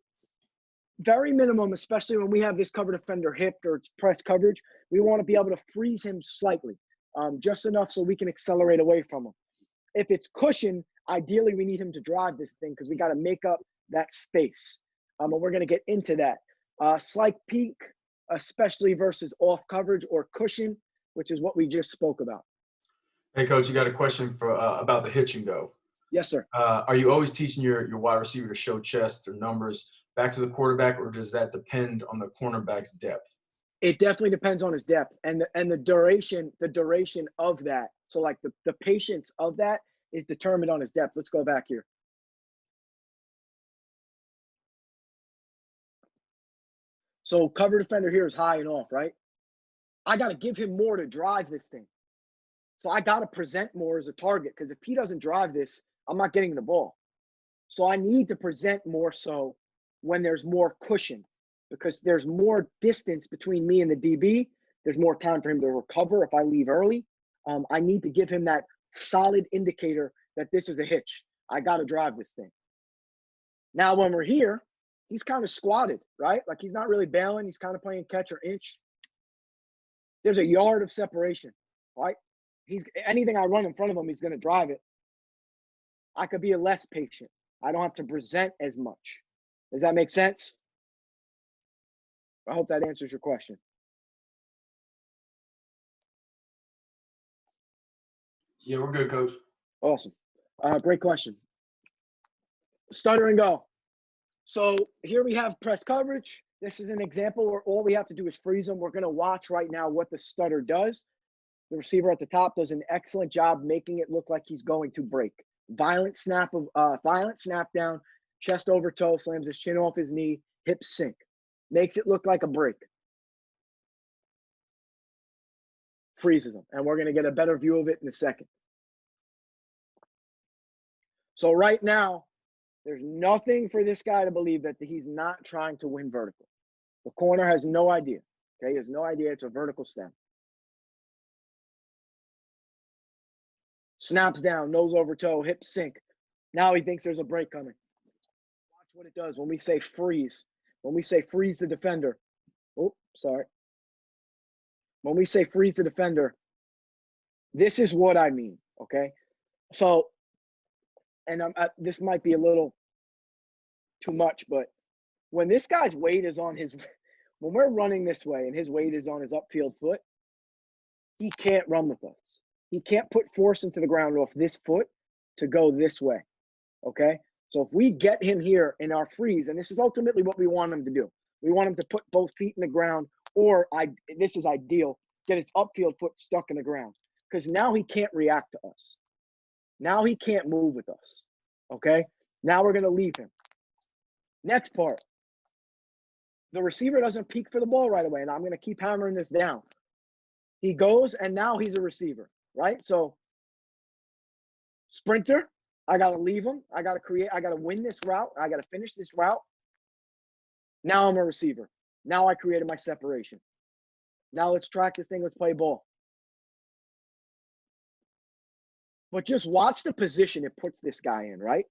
very minimum, especially when we have this cover defender hipped or it's press coverage, we want to be able to freeze him slightly, just enough so we can accelerate away from him. If it's cushion, ideally we need him to drive this thing because we got to make up that space. And we're going to get into that. Slight peak, especially versus off coverage or cushion, which is what we just spoke about. Hey, Coach, you got a question for about the hitch and go. Yes, sir. Are you always teaching your wide receiver to show chest or numbers back to the quarterback, or does that depend on the cornerback's depth? It definitely depends on his depth and the duration of that. So like the patience of that is determined on his depth. Let's go back here. So cover defender here is high and off, right? I got to give him more to drive this thing. So I got to present more as a target because if he doesn't drive this, I'm not getting the ball. So I need to present more so when there's more cushion because there's more distance between me and the DB. There's more time for him to recover if I leave early. I need to give him that solid indicator that this is a hitch. I got to drive this thing. Now, when we're here, he's kind of squatted, right? Like he's not really bailing. He's kind of playing catch or inch. There's a yard of separation, right? Anything I run in front of him, he's going to drive it. I could be less patient. I don't have to present as much. Does that make sense? I hope that answers your question. Yeah, we're good, Coach. Awesome. Great question. Stutter and go. So here we have press coverage. This is an example where all we have to do is freeze them. We're going to watch right now what the stutter does. The receiver at the top does an excellent job making it look like he's going to break. Violent snap down, chest over toe, slams his chin off his knee, hips sink. Makes it look like a break. Freezes them. And we're going to get a better view of it in a second. So right now, there's nothing for this guy to believe that he's not trying to win vertical. The corner has no idea. Okay, he has no idea it's a vertical stem. Snaps down, nose over toe, hips sink. Now he thinks there's a break coming. Watch what it does when we say freeze. When we say freeze the defender. Oh, sorry. When we say freeze the defender, this is what I mean, okay? So, and this might be a little too much, but when this guy's weight is on his, when we're running this way and his weight is on his upfield foot, he can't run with us. He can't put force into the ground off this foot to go this way, okay? So if we get him here in our freeze, and this is ultimately what we want him to do. We want him to put both feet in the ground, or this is ideal, get his upfield foot stuck in the ground, because now he can't react to us. Now he can't move with us, okay? Now we're going to leave him. Next part. The receiver doesn't peek for the ball right away, and I'm going to keep hammering this down. He goes, and now he's a receiver, right? So sprinter, I got to leave him. I got to win this route. I got to finish this route. Now I'm a receiver. Now I created my separation. Now let's track this thing. Let's play ball. But just watch the position it puts this guy in, right?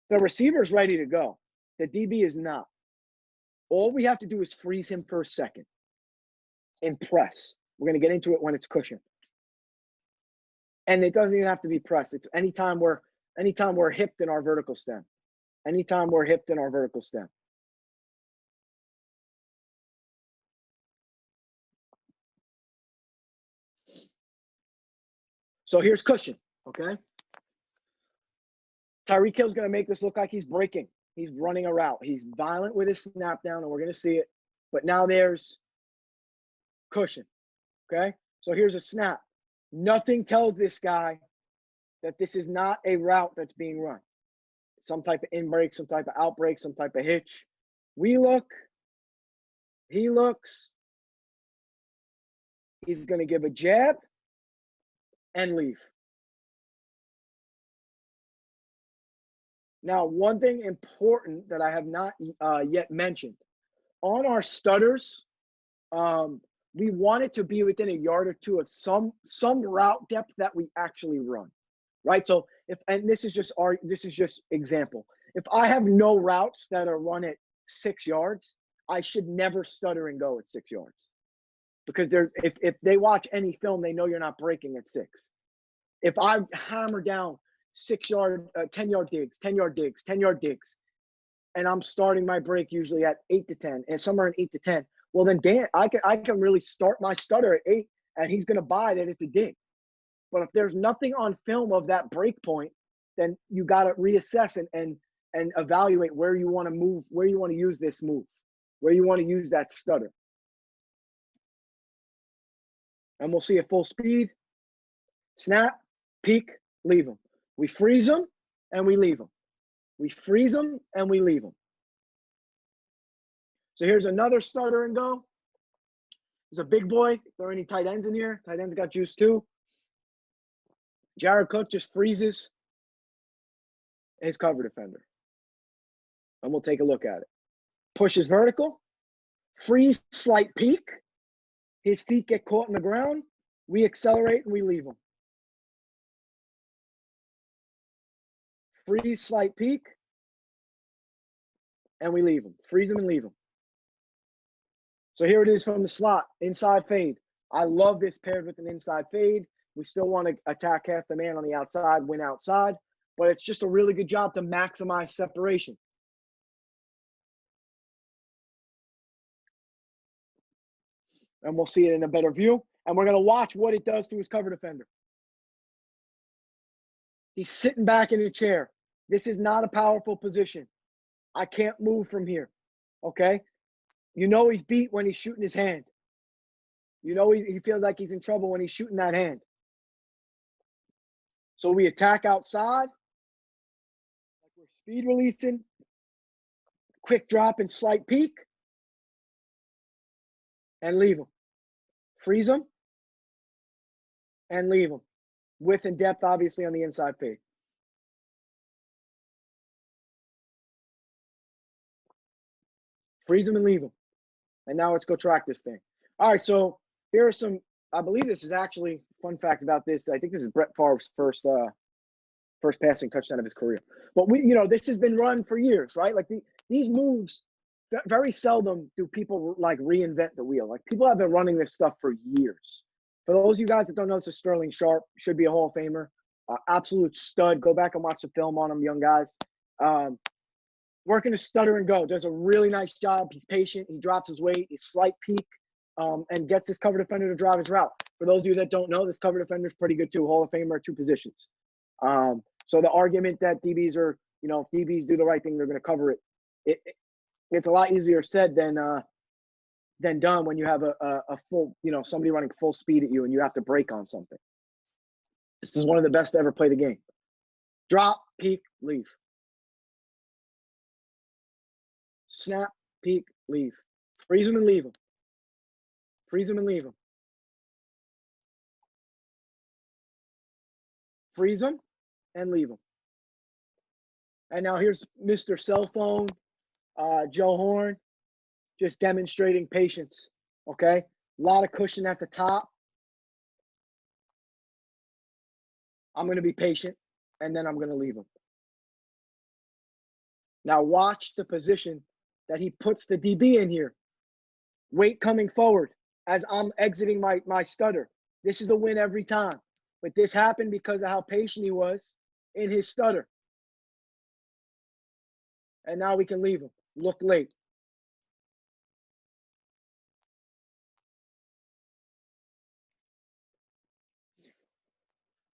The receiver's ready to go. The DB is not. All we have to do is freeze him for a second and press. We're going to get into it when it's cushion. And it doesn't even have to be press. It's anytime we're hipped in our vertical stem. Anytime we're hipped in our vertical stem. So here's cushion, okay? Tyreek Hill's going to make this look like he's breaking. He's running a route. He's violent with his snap down, and we're going to see it. But now there's cushion, okay? So here's a snap. Nothing tells this guy that this is not a route that's being run. Some type of in-break, some type of out-break, some type of hitch. We look. He looks. He's going to give a jab and leave. Now, one thing important that I have not yet mentioned, on our stutters, we want it to be within a yard or two of some route depth that we actually run, right? So and this is just example. If I have no routes that are run at 6 yards, I should never stutter and go at 6 yards, because if they watch any film, they know you're not breaking at 6. If I hammer down 6-yard, 10-yard digs, 10-yard digs, 10-yard digs, and I'm starting my break usually at 8 to 10, and somewhere in 8 to 10, well then, Dan, I can really start my stutter at 8, and he's going to buy that it's a dig. But if there's nothing on film of that break point, then you got to reassess and evaluate where you want to move, where you want to use this move, where you want to use that stutter. And we'll see at full speed. Snap, peek, leave them. We freeze them and we leave them. We freeze them and we leave them. So here's another stutter and go. There's a big boy. If there are any tight ends in here, tight ends got juice too. Jared Cook just freezes his cover defender. And we'll take a look at it. Pushes vertical. Freeze, slight peek. His feet get caught in the ground. We accelerate and we leave him. Freeze, slight peek. And we leave him. Freeze him and leave him. So here it is from the slot. Inside fade. I love this paired with an inside fade. We still want to attack half the man on the outside, win outside. But it's just a really good job to maximize separation. And we'll see it in a better view. And we're going to watch what it does to his cover defender. He's sitting back in a chair. This is not a powerful position. I can't move from here, okay? You know he's beat when he's shooting his hand. You know he feels like he's in trouble when he's shooting that hand. So we attack outside, like we're speed releasing, quick drop and slight peek, and leave him. Freeze him, and leave him. Width and depth, obviously, on the inside peek. Freeze him and leave him. And now let's go track this thing. All right, so here are some, I believe this is actually, fun fact about this, I think this is Brett Favre's first passing touchdown of his career. But this has been run for years, right? Like these moves, very seldom do people like reinvent the wheel. Like people have been running this stuff for years. For those of you guys that don't know, this is Sterling Sharp, should be a Hall of Famer, absolute stud. Go back and watch the film on him, young guys. Working to Stutter and Go, does a really nice job. He's patient. He drops his weight. He's slight peak, and gets his cover defender to drive his route. For those of you that don't know, this cover defender is pretty good too. Hall of Famer at 2 positions. So the argument that DBs are, if DBs do the right thing, they're going to cover it. It's a lot easier said than done when you have a full, somebody running full speed at you and you have to break on something. This is one of the best to ever play the game. Drop, peek, leave. Snap, peek, leave. Freeze him and leave him. Freeze him and leave him. Freeze him and leave him. And now here's Mr. Cell Phone, Joe Horn, just demonstrating patience, okay? A lot of cushion at the top. I'm going to be patient, and then I'm going to leave him. Now watch the position that he puts the DB in here. Weight coming forward as I'm exiting my stutter. This is a win every time. But this happened because of how patient he was in his stutter. And now we can leave him. Look late.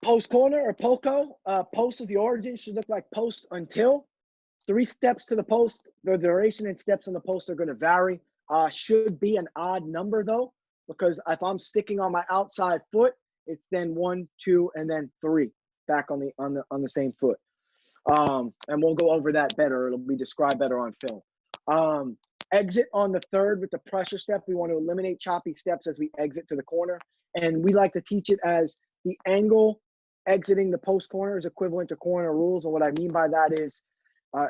Post corner or PoCo. Post of the origin should look like post until. 3 steps to the post. The duration and steps on the post are going to vary. Should be an odd number though, because if I'm sticking on my outside foot, it's then 1, 2, and then 3 back on the same foot. And we'll go over that better. It'll be described better on film. Exit on the 3rd with the pressure step. We want to eliminate choppy steps as we exit to the corner. And we like to teach it as the angle exiting the post corner is equivalent to corner rules. And what I mean by that is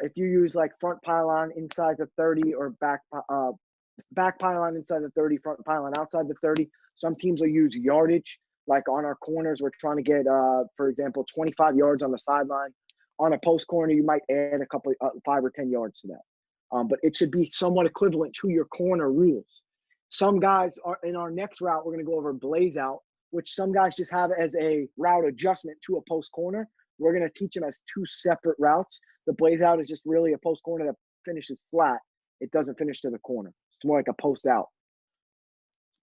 if you use like front pylon inside the 30 or back pylon inside the 30, front pylon outside the 30, some teams will use yardage. Like on our corners, we're trying to get, for example, 25 yards on the sideline. On a post corner, you might add a couple, 5 or 10 yards to that. But it should be somewhat equivalent to your corner rules. Some guys are in our next route, we're going to go over blaze out, which some guys just have as a route adjustment to a post corner. We're going to teach them as 2 separate routes. The blaze out is just really a post corner that finishes flat. It doesn't finish to the corner. It's more like a post out.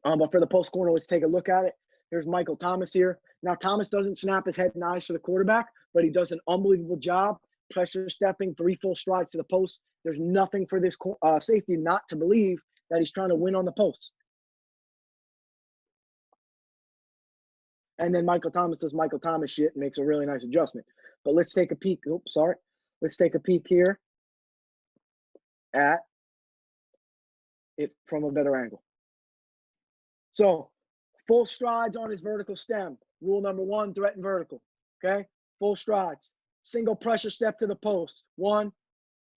But for the post corner, let's take a look at it. Here's Michael Thomas here. Now, Thomas doesn't snap his head and eyes to the quarterback, but he does an unbelievable job pressure stepping, 3 full strides to the post. There's nothing for this safety not to believe that he's trying to win on the post. And then Michael Thomas does Michael Thomas shit and makes a really nice adjustment. But let's take a peek. Oops, sorry. Let's take a peek here at it from a better angle. So full strides on his vertical stem. Rule number 1, threaten vertical. Okay? Full strides. Single pressure step to the post. 1,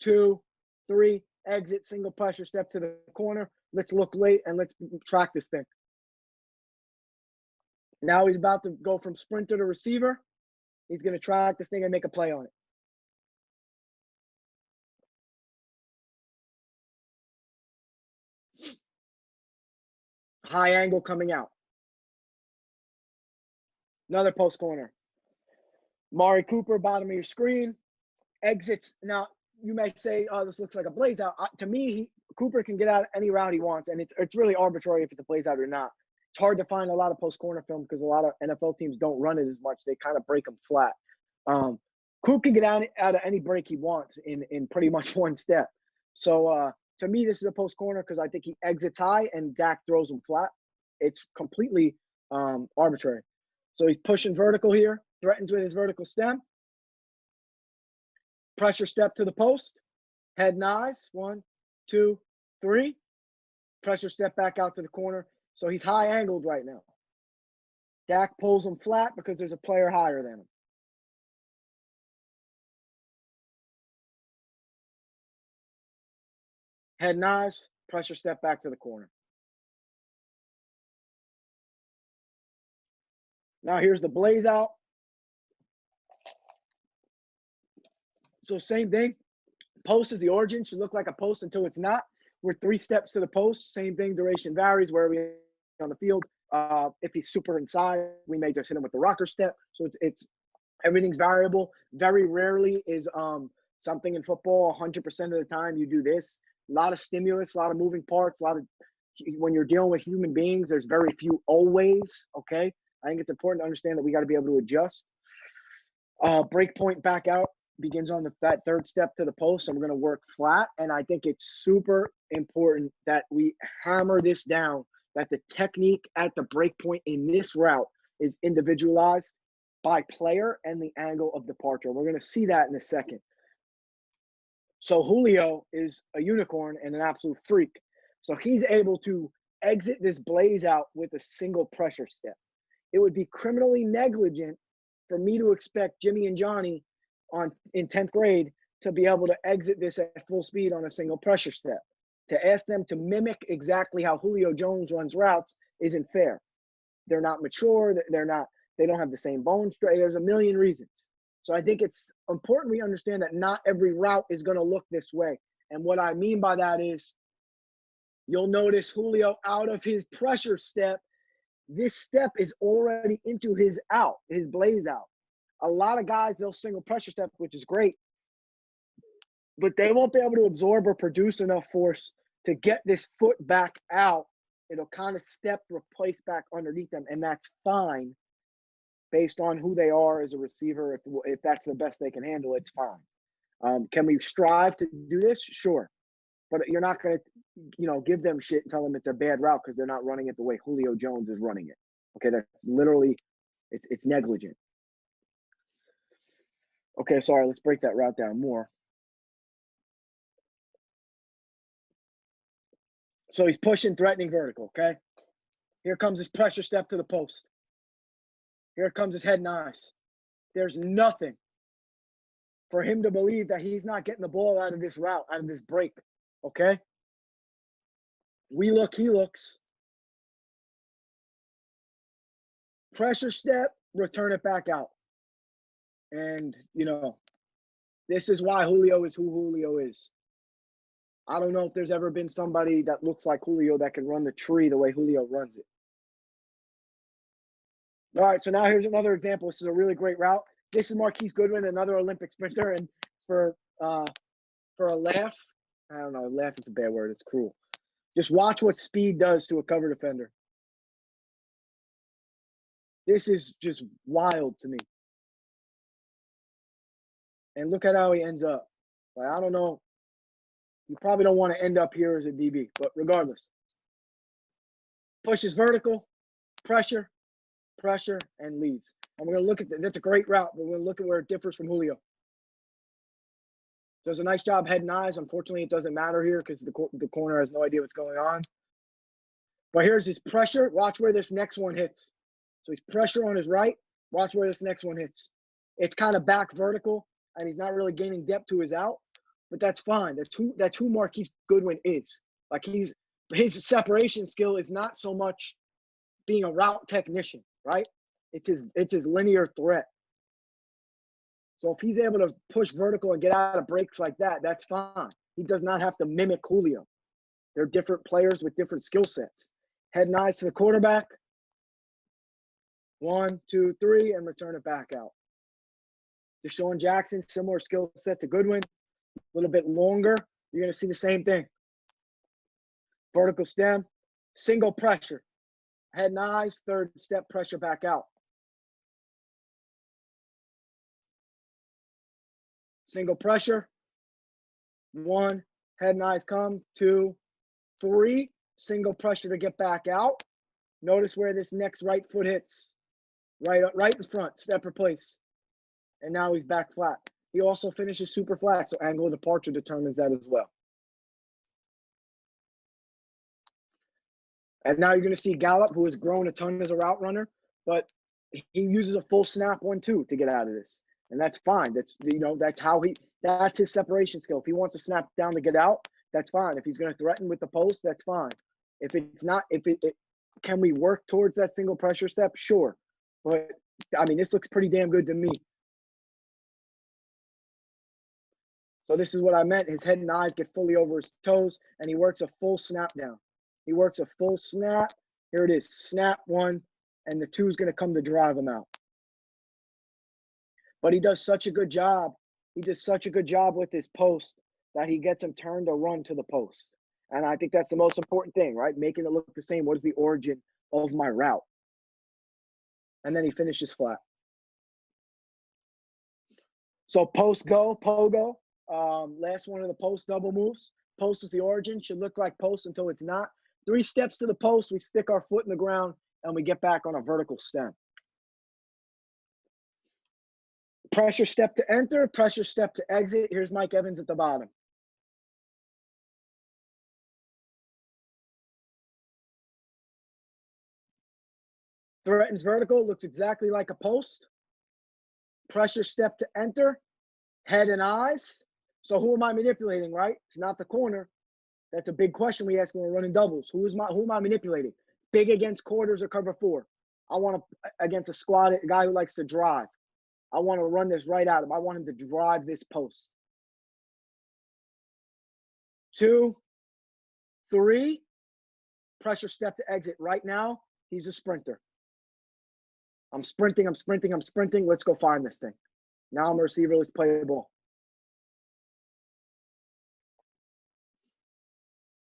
2, 3. Exit, single pressure step to the corner. Let's look late and let's track this thing. Now he's about to go from sprinter to receiver. He's going to track this thing and make a play on it. High angle coming out. Another post corner. Mari Cooper, bottom of your screen. Exits. Now, you might say, oh, this looks like a blaze out. To me, Cooper can get out any route he wants, and it's really arbitrary if it's a blaze out or not. It's hard to find a lot of post corner film because a lot of NFL teams don't run it as much. They kind of break them flat. Coop can get out of any break he wants in pretty much one step. So to me, this is a post corner because I think he exits high and Dak throws him flat. It's completely arbitrary. So he's pushing vertical here, threatens with his vertical stem. Pressure step to the post. Head and eyes. 1, 2, 3. Pressure step back out to the corner. So he's high angled right now. Dak pulls him flat because there's a player higher than him. Head and eyes, pressure step back to the corner. Now here's the blaze out. So same thing. Post is the origin. Should look like a post until it's not. We're 3 steps to the post. Same thing. Duration varies where we on the field. If he's super inside, we may just hit him with the rocker step. So it's everything's variable. Very rarely is something in football. 100% of the time you do this. A lot of stimulus, a lot of moving parts, a lot of when you're dealing with human beings, there's very few always. Okay, I think it's important to understand that we got to be able to adjust. Break point back out begins on that 3rd step to the post, and we're going to work flat. And I think it's super important that we hammer this down, that the technique at the break point in this route is individualized by player and the angle of departure. We're going to see that in a second. So Julio is a unicorn and an absolute freak. So he's able to exit this blaze out with a single pressure step. It would be criminally negligent for me to expect Jimmy and Johnny in 10th grade to be able to exit this at full speed on a single pressure step. To ask them to mimic exactly how Julio Jones runs routes isn't fair. They're not mature. They don't have the same bone strength. There's a million reasons. So I think it's important we understand that not every route is going to look this way. And what I mean by that is you'll notice Julio out of his pressure step. This step is already into his blaze out. A lot of guys, they'll single pressure step, which is great, but they won't be able to absorb or produce enough force to get this foot back out. It'll kind of step, replace back underneath them, and that's fine based on who they are as a receiver. If that's the best they can handle, it's fine. Can we strive to do this? Sure. But you're not going to, give them shit and tell them it's a bad route because they're not running it the way Julio Jones is running it. Okay, that's literally, it's negligent. Okay, sorry, let's break that route down more. So he's pushing, threatening vertical, okay? Here comes his pressure step to the post. Here comes his head and eyes. There's nothing for him to believe that he's not getting the ball out of this route, out of this break, okay? We look, he looks. Pressure step, return it back out. And, this is why Julio is who Julio is. I don't know if there's ever been somebody that looks like Julio that can run the tree the way Julio runs it. All right, so now here's another example. This is a really great route. This is Marquise Goodwin, another Olympic sprinter, and for a laugh, I don't know, laugh is a bad word. It's cruel. Just watch what speed does to a cover defender. This is just wild to me. And look at how he ends up. Like, I don't know. You probably don't want to end up here as a DB, but regardless. Pushes vertical, pressure, and leaves. And we're going to look at that's a great route, but we're going to look at where it differs from Julio. Does a nice job head and eyes. Unfortunately, it doesn't matter here because the corner has no idea what's going on. But here's his pressure. Watch where this next one hits. So he's pressure on his right. Watch where this next one hits. It's kind of back vertical, and he's not really gaining depth to his out. But that's fine. That's who Marquise Goodwin is. Like his separation skill is not so much being a route technician, right? It's his linear threat. So if he's able to push vertical and get out of breaks like that, that's fine. He does not have to mimic Julio. They're different players with different skill sets. Head and eyes to the quarterback. 1, 2, 3, and return it back out. Deshaun Jackson, similar skill set to Goodwin. A little bit longer. You're going to see the same thing. Vertical stem, single pressure. Head and eyes, 3rd step pressure back out. single pressure. 1, head and eyes come. 2, 3, single pressure to get back out. Notice where this next right foot hits. Right in front, step replace. And now he's back flat. He also finishes super flat, so angle of departure determines that as well. And now you're going to see Gallup, who has grown a ton as a route runner, but he uses a full snap 1-2 to get out of this. And that's fine. That's, you know, that's his separation skill. If he wants to snap down to get out, that's fine. If he's going to threaten with the post, that's fine. If it's not, can we work towards that single pressure step? Sure. But I mean, this looks pretty damn good to me. So this is what I meant. His head and eyes get fully over his toes, and he works a full snap down. He works a full snap. Here it is, snap 1, and the 2 is going to come to drive him out. But he does such a good job. He does such a good job with his post that he gets him turned to run to the post. And I think that's the most important thing, right? Making it look the same. What is the origin of my route? And then he finishes flat. So post go, PoGo. Last one of the post double moves. Post is the origin. Should look like post until it's not. 3 steps to the post. We stick our foot in the ground and we get back on a vertical stem. Pressure step to enter, pressure step to exit. Here's Mike Evans at the bottom. Threatens vertical, looks exactly like a post. Pressure step to enter, head and eyes. So who am I manipulating, right? It's not the corner. That's a big question we ask when we're running doubles. Who am I manipulating? Big against quarters or cover 4. I want to, against a squad, a guy who likes to drive. I want to run this right at him. I want him to drive this post. 2, 3, pressure step to exit. Right now, he's a sprinter. I'm sprinting. Let's go find this thing. Now I'm a receiver. Let's play the ball.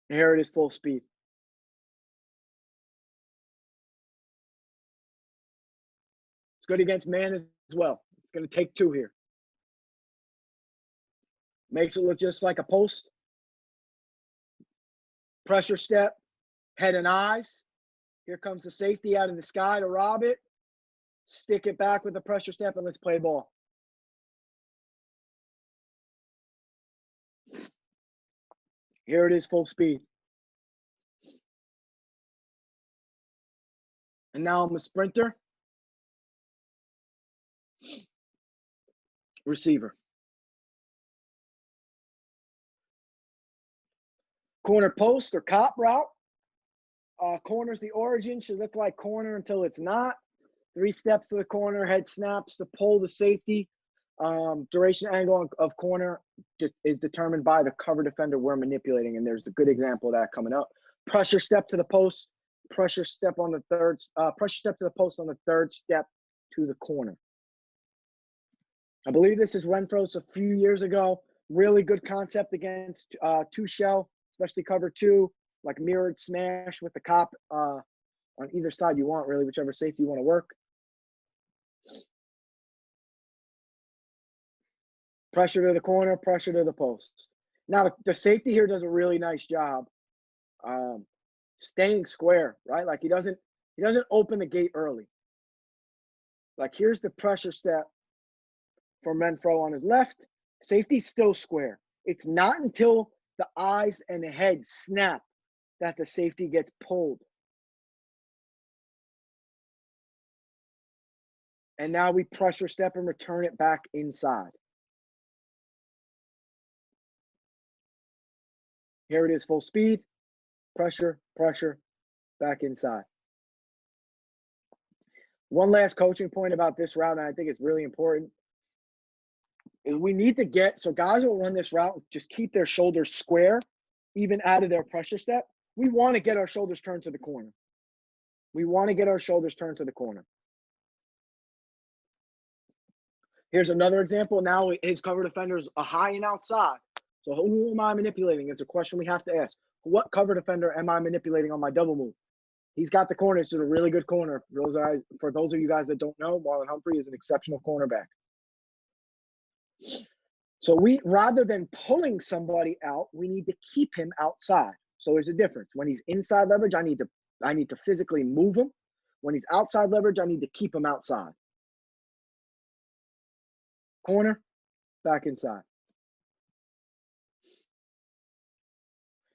And here it is, full speed. It's good against man as well. It's going to take 2 here. Makes it look just like a post. Pressure step, head and eyes. Here comes the safety out of the sky to rob it. Stick it back with the pressure step, and let's play ball. Here it is, full speed. And now I'm a sprinter. Receiver. Corner post or cop route. Corner's the origin. Should look like corner until it's not. 3 steps to the corner, head snaps to pull the safety. Duration angle of corner is determined by the cover defender we're manipulating, and there's a good example of that coming up. Pressure step to the post, pressure step on the third, pressure step to the post on the 3rd step to the corner. I believe this is Renfro's a few years ago. Really good concept against 2 shell, especially cover 2, like mirrored smash with the cop on either side you want, really, whichever safety you want to work. Pressure to the corner, pressure to the post. Now, the safety here does a really nice job staying square, right? Like he doesn't open the gate early. Like here's the pressure step for Renfro on his left. Safety's still square. It's not until the eyes and the head snap that the safety gets pulled. And now we pressure step and return it back inside. Here it is, full speed, pressure, pressure, back inside. One last coaching point about this route, and I think it's really important, is we need to get, so guys will run this route, just keep their shoulders square, even out of their pressure step. We want to get our shoulders turned to the corner. We want to get our shoulders turned to the corner. Here's another example. Now his cover defender is a high and outside. So who am I manipulating? It's a question we have to ask. What cover defender am I manipulating on my double move? He's got the corner. This is a really good corner. For those of you guys that don't know, Marlon Humphrey is an exceptional cornerback. So we, rather than pulling somebody out, we need to keep him outside. So there's a difference. When he's inside leverage, I need to physically move him. When he's outside leverage, I need to keep him outside. Corner, back inside.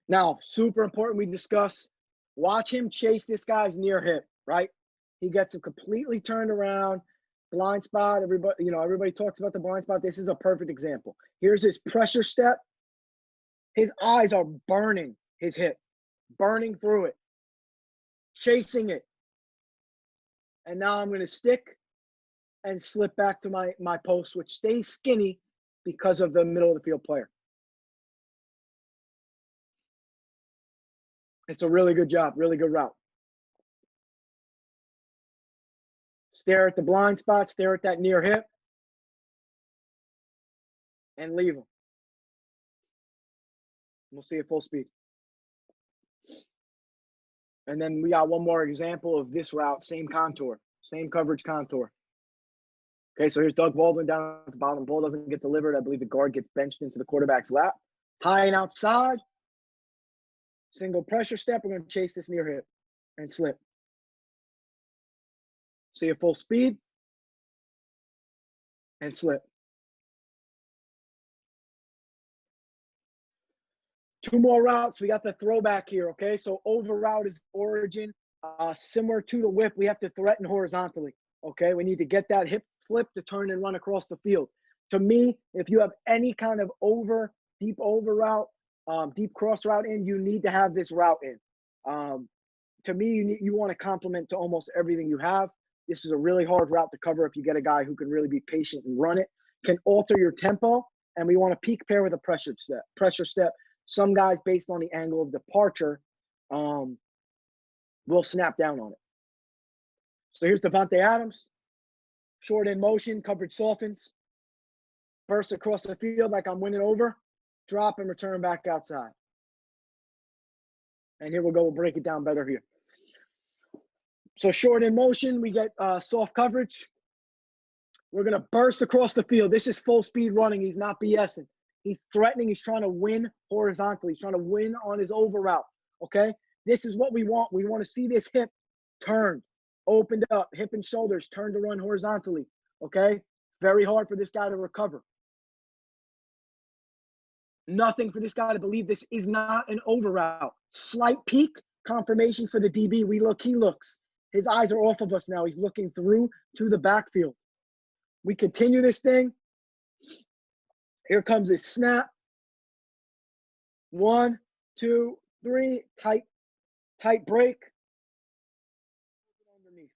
Now, super important we discuss, watch him chase this guy's near hip, right? He gets him completely turned around, blind spot. Everybody talks about the blind spot. This is a perfect example. Here's his pressure step. His eyes are burning his hip, burning through it, chasing it. And now I'm going to stick and slip back to my post, which stays skinny because of the middle of the field player. It's a really good job, really good route. Stare at the blind spot, stare at that near hip, and leave him. We'll see it full speed. And then we got one more example of this route, same contour, same coverage contour. Okay, so here's Doug Baldwin down at the bottom. Ball doesn't get delivered. I believe the guard gets benched into the quarterback's lap. High and outside. Single pressure step. We're going to chase this near hip and slip. See it full speed and slip. Two more routes. We got the throwback here, okay? So over route is origin. Similar to the whip, we have to threaten horizontally, okay? We need to get that hip flip to turn and run across the field. To me, if you have any kind of deep over route, deep cross route in, you need to have this route in. To me, you want to complement to almost everything you have. This is a really hard route to cover if you get a guy who can really be patient and run it, can alter your tempo, and we want to peak pair with a pressure step. Some guys, based on the angle of departure, will snap down on it. So here's Devontae Adams. Short in motion, coverage softens. Burst across the field like I'm winning over. Drop and return back outside. And here we'll go. We'll break it down better here. So short in motion, we get soft coverage. We're going to burst across the field. This is full speed running. He's not BSing. He's threatening. He's trying to win horizontally. He's trying to win on his over route, okay? This is what we want. We want to see this hip turned, opened up, hip and shoulders turned to run horizontally, okay? It's very hard for this guy to recover. Nothing for this guy to believe this is not an over route. Slight peak, confirmation for the DB. We look, he looks. His eyes are off of us now. He's looking through to the backfield. We continue this thing. Here comes his snap. 1, 2, 3, tight break. Underneath.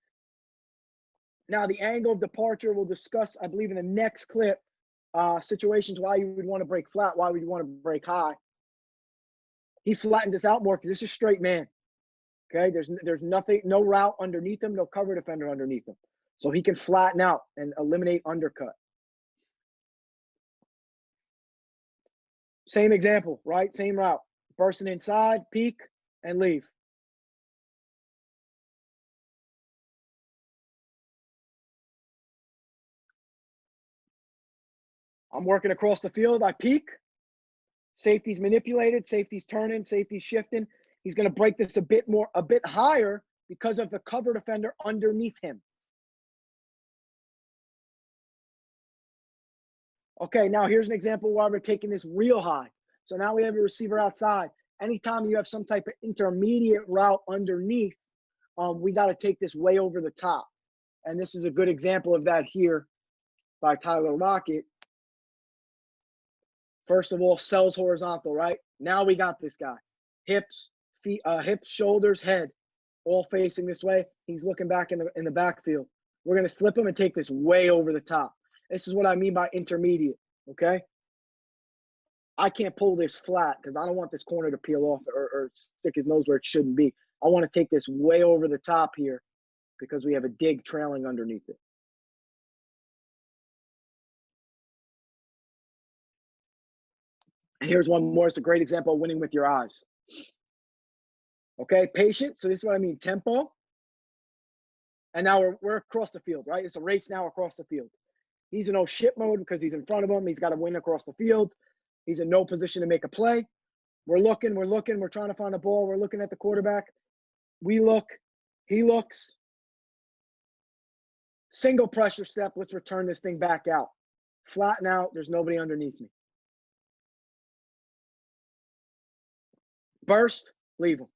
Now the angle of departure we'll discuss, I believe, in the next clip. Situations why you would want to break flat, why would you want to break high. He flattens this out more because this is straight man. Okay, there's nothing, no route underneath him, no cover defender underneath him. So he can flatten out and eliminate undercut. Same example, right? Same route. Bursting inside, peek, and leave. I'm working across the field. I peek. Safety's manipulated. Safety's turning. Safety's shifting. He's going to break this a bit higher because of the cover defender underneath him. Okay, now here's an example where we're taking this real high. So now we have a receiver outside. Anytime you have some type of intermediate route underneath, we got to take this way over the top. And this is a good example of that here by Tyler Lockett. First of all, sells horizontal, right? Now we got this guy. Hips, feet, hips, shoulders, head, all facing this way. He's looking back in the backfield. We're going to slip him and take this way over the top. This is what I mean by intermediate, okay? I can't pull this flat because I don't want this corner to peel off or stick his nose where it shouldn't be. I want to take this way over the top here because we have a dig trailing underneath it. And here's one more. It's a great example of winning with your eyes. Okay, patient. So this is what I mean, tempo. And now we're across the field, right? It's a race now across the field. He's in oh shit mode because he's in front of him. He's got to win across the field. He's in no position to make a play. We're looking. We're trying to find the ball. We're looking at the quarterback. We look. He looks. Single pressure step. Let's return this thing back out. Flatten out. There's nobody underneath me. Burst. Leave him.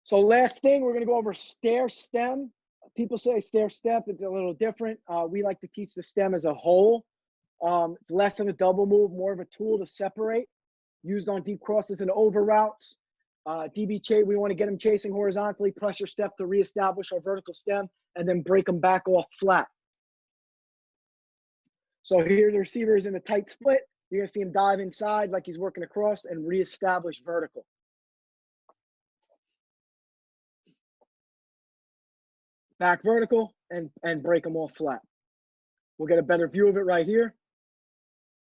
So last thing, we're going to go over stair stem. People say stair step. It's a little different. We like to teach the stem as a whole. It's less of a double move, more of a tool to separate. Used on deep crosses and over routes. DB chase, we want to get them chasing horizontally. Pressure step to reestablish our vertical stem, and then break them back off flat. So here the receiver is in a tight split. You're going to see him dive inside like he's working across and reestablish vertical. Back vertical and break them off flat. We'll get a better view of it right here.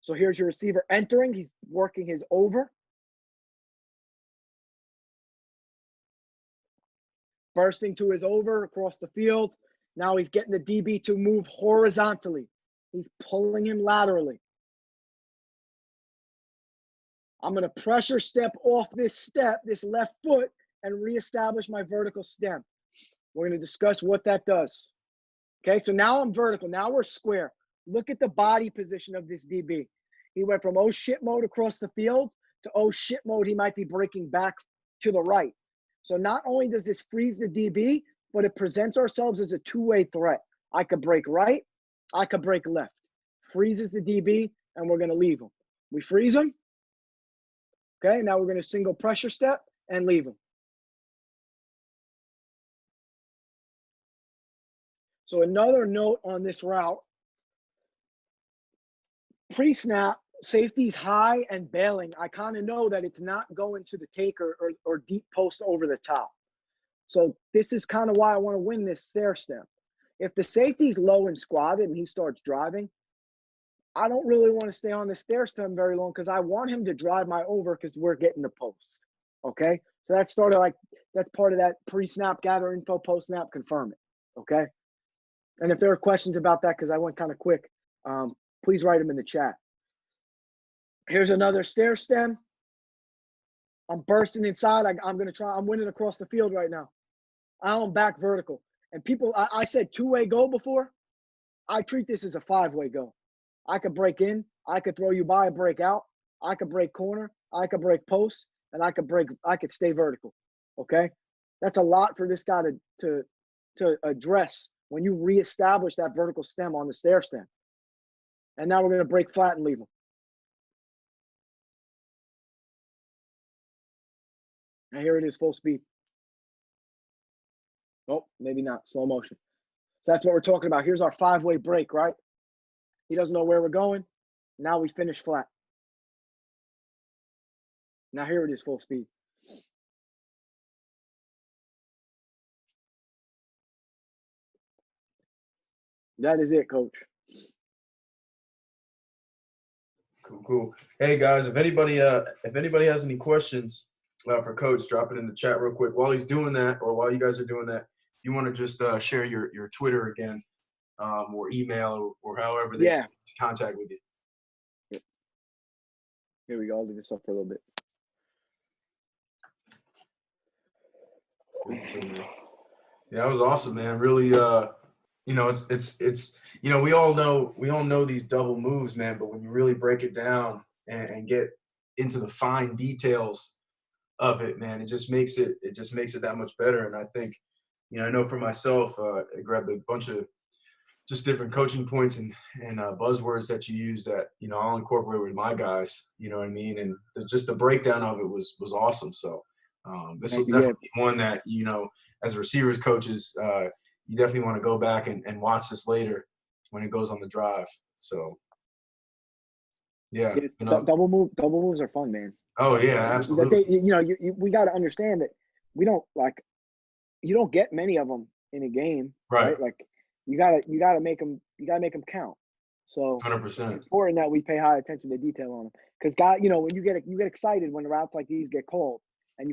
So here's your receiver entering. He's working his over. Bursting to his over across the field. Now he's getting the DB to move horizontally. He's pulling him laterally. I'm going to pressure step off this left foot, and reestablish my vertical stem. We're going to discuss what that does. Okay, so now I'm vertical. Now we're square. Look at the body position of this DB. He went from oh shit mode across the field to oh shit mode. He might be breaking back to the right. So not only does this freeze the DB, but it presents ourselves as a two-way threat. I could break right. I could break left. Freezes the DB, and we're going to leave him. We freeze him. Okay, now we're going to single pressure step and leave him. So another note on this route, pre-snap, safety's high and bailing. I kind of know that it's not going to the take or deep post over the top. So this is kind of why I want to win this stair step. If the safety's low and squatted and he starts driving, I don't really want to stay on the stair stem very long because I want him to drive my over because we're getting the post. Okay? So that's sort of like, that's part of that pre-snap, gather info, post-snap, confirm it. Okay? And if there are questions about that, because I went kind of quick, please write them in the chat. Here's another stair stem. I'm bursting inside. I'm going to try. I'm winning across the field right now. I'm back vertical. And people, I said two-way go before. I treat this as a five-way go. I could break in. I could throw you by and break out. I could break corner. I could break post. And I could stay vertical. Okay? That's a lot for this guy to address when you reestablish that vertical stem on the stair stem. And now we're going to break flat and leave him. And here it is, full speed. Nope, maybe not, slow motion. So that's what we're talking about. Here's our five-way break, right? He doesn't know where we're going. Now we finish flat. Now here it is, full speed. That is it, coach. Cool. Hey guys, if anybody has any questions for Coach, drop it in the chat real quick. While he's doing that, or while you guys are doing that, you want to just share your Twitter again, or email, or however they can contact with you. Here we go. I'll do this up for a little bit. Yeah, that was awesome, man. Really, it's we all know these double moves, man. But when you really break it down and get into the fine details of it, man, it just makes it that much better. And I think, I know for myself, I grabbed a bunch of just different coaching points and buzzwords that you use that, I'll incorporate with my guys, you know what I mean? And just the breakdown of it was awesome. So this was definitely one that, as receivers coaches, you definitely want to go back and watch this later when it goes on the drive. So yeah. Double moves are fun, man. Oh yeah, absolutely. We got to understand that you don't get many of them in a game, right? Like you gotta make them count. So 100%. It's important that we pay high attention to detail on them, because when you get excited when the routes like these get called, and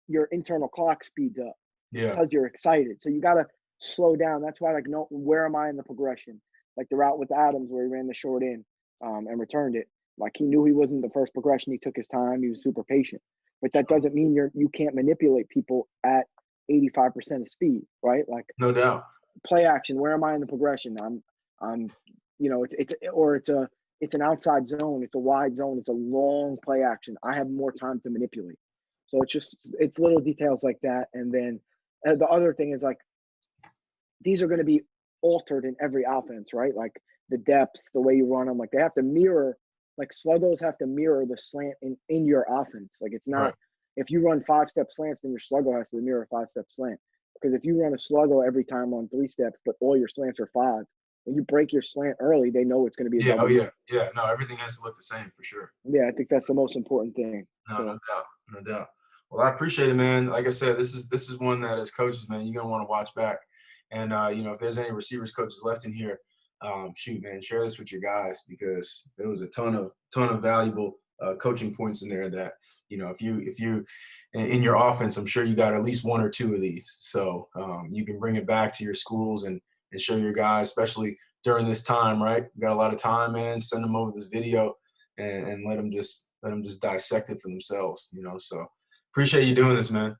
your internal clock speeds up. Yeah. Because you're excited. So you gotta slow down. That's why, like, no, where am I in the progression? Like the route with Adams where he ran the short in and returned it. Like he knew he wasn't the first progression. He took his time. He was super patient. But that doesn't mean you can't manipulate people at 85% of speed, right? Like No doubt. play action. Where am I in the progression? I'm, you know, it's an outside zone. It's a wide zone. It's a long play action. I have more time to manipulate. So it's little details like that. And then the other thing is like, these are going to be altered in every offense, right? Like the depths, the way you run them, like they have to mirror, like sluggos have to mirror the slant in your offense. Like it's not, Right. if you run 5-step slants, then your sluggo has to mirror a 5-step slant. Because if you run a sluggo every time on 3 steps, but all your slants are 5, when you break your slant early, they know it's going to be a Yeah. double. Oh yeah. Yeah. No, everything has to look the same for sure. Yeah, I think that's the most important thing. No, So, no doubt. No doubt. Well, I appreciate it, man. Like I said, this is one that as coaches, man, you're gonna want to watch back. And you know, if there's any receivers coaches left in here, shoot, man, share this with your guys because there was a ton of valuable coaching points in there that, you know, if you in your offense, I'm sure you got at least 1 or 2 of these. So you can bring it back to your schools and show your guys, especially during this time, right? You got a lot of time, man. Send them over this video and let them just dissect it for themselves, you know. So appreciate you doing this, man.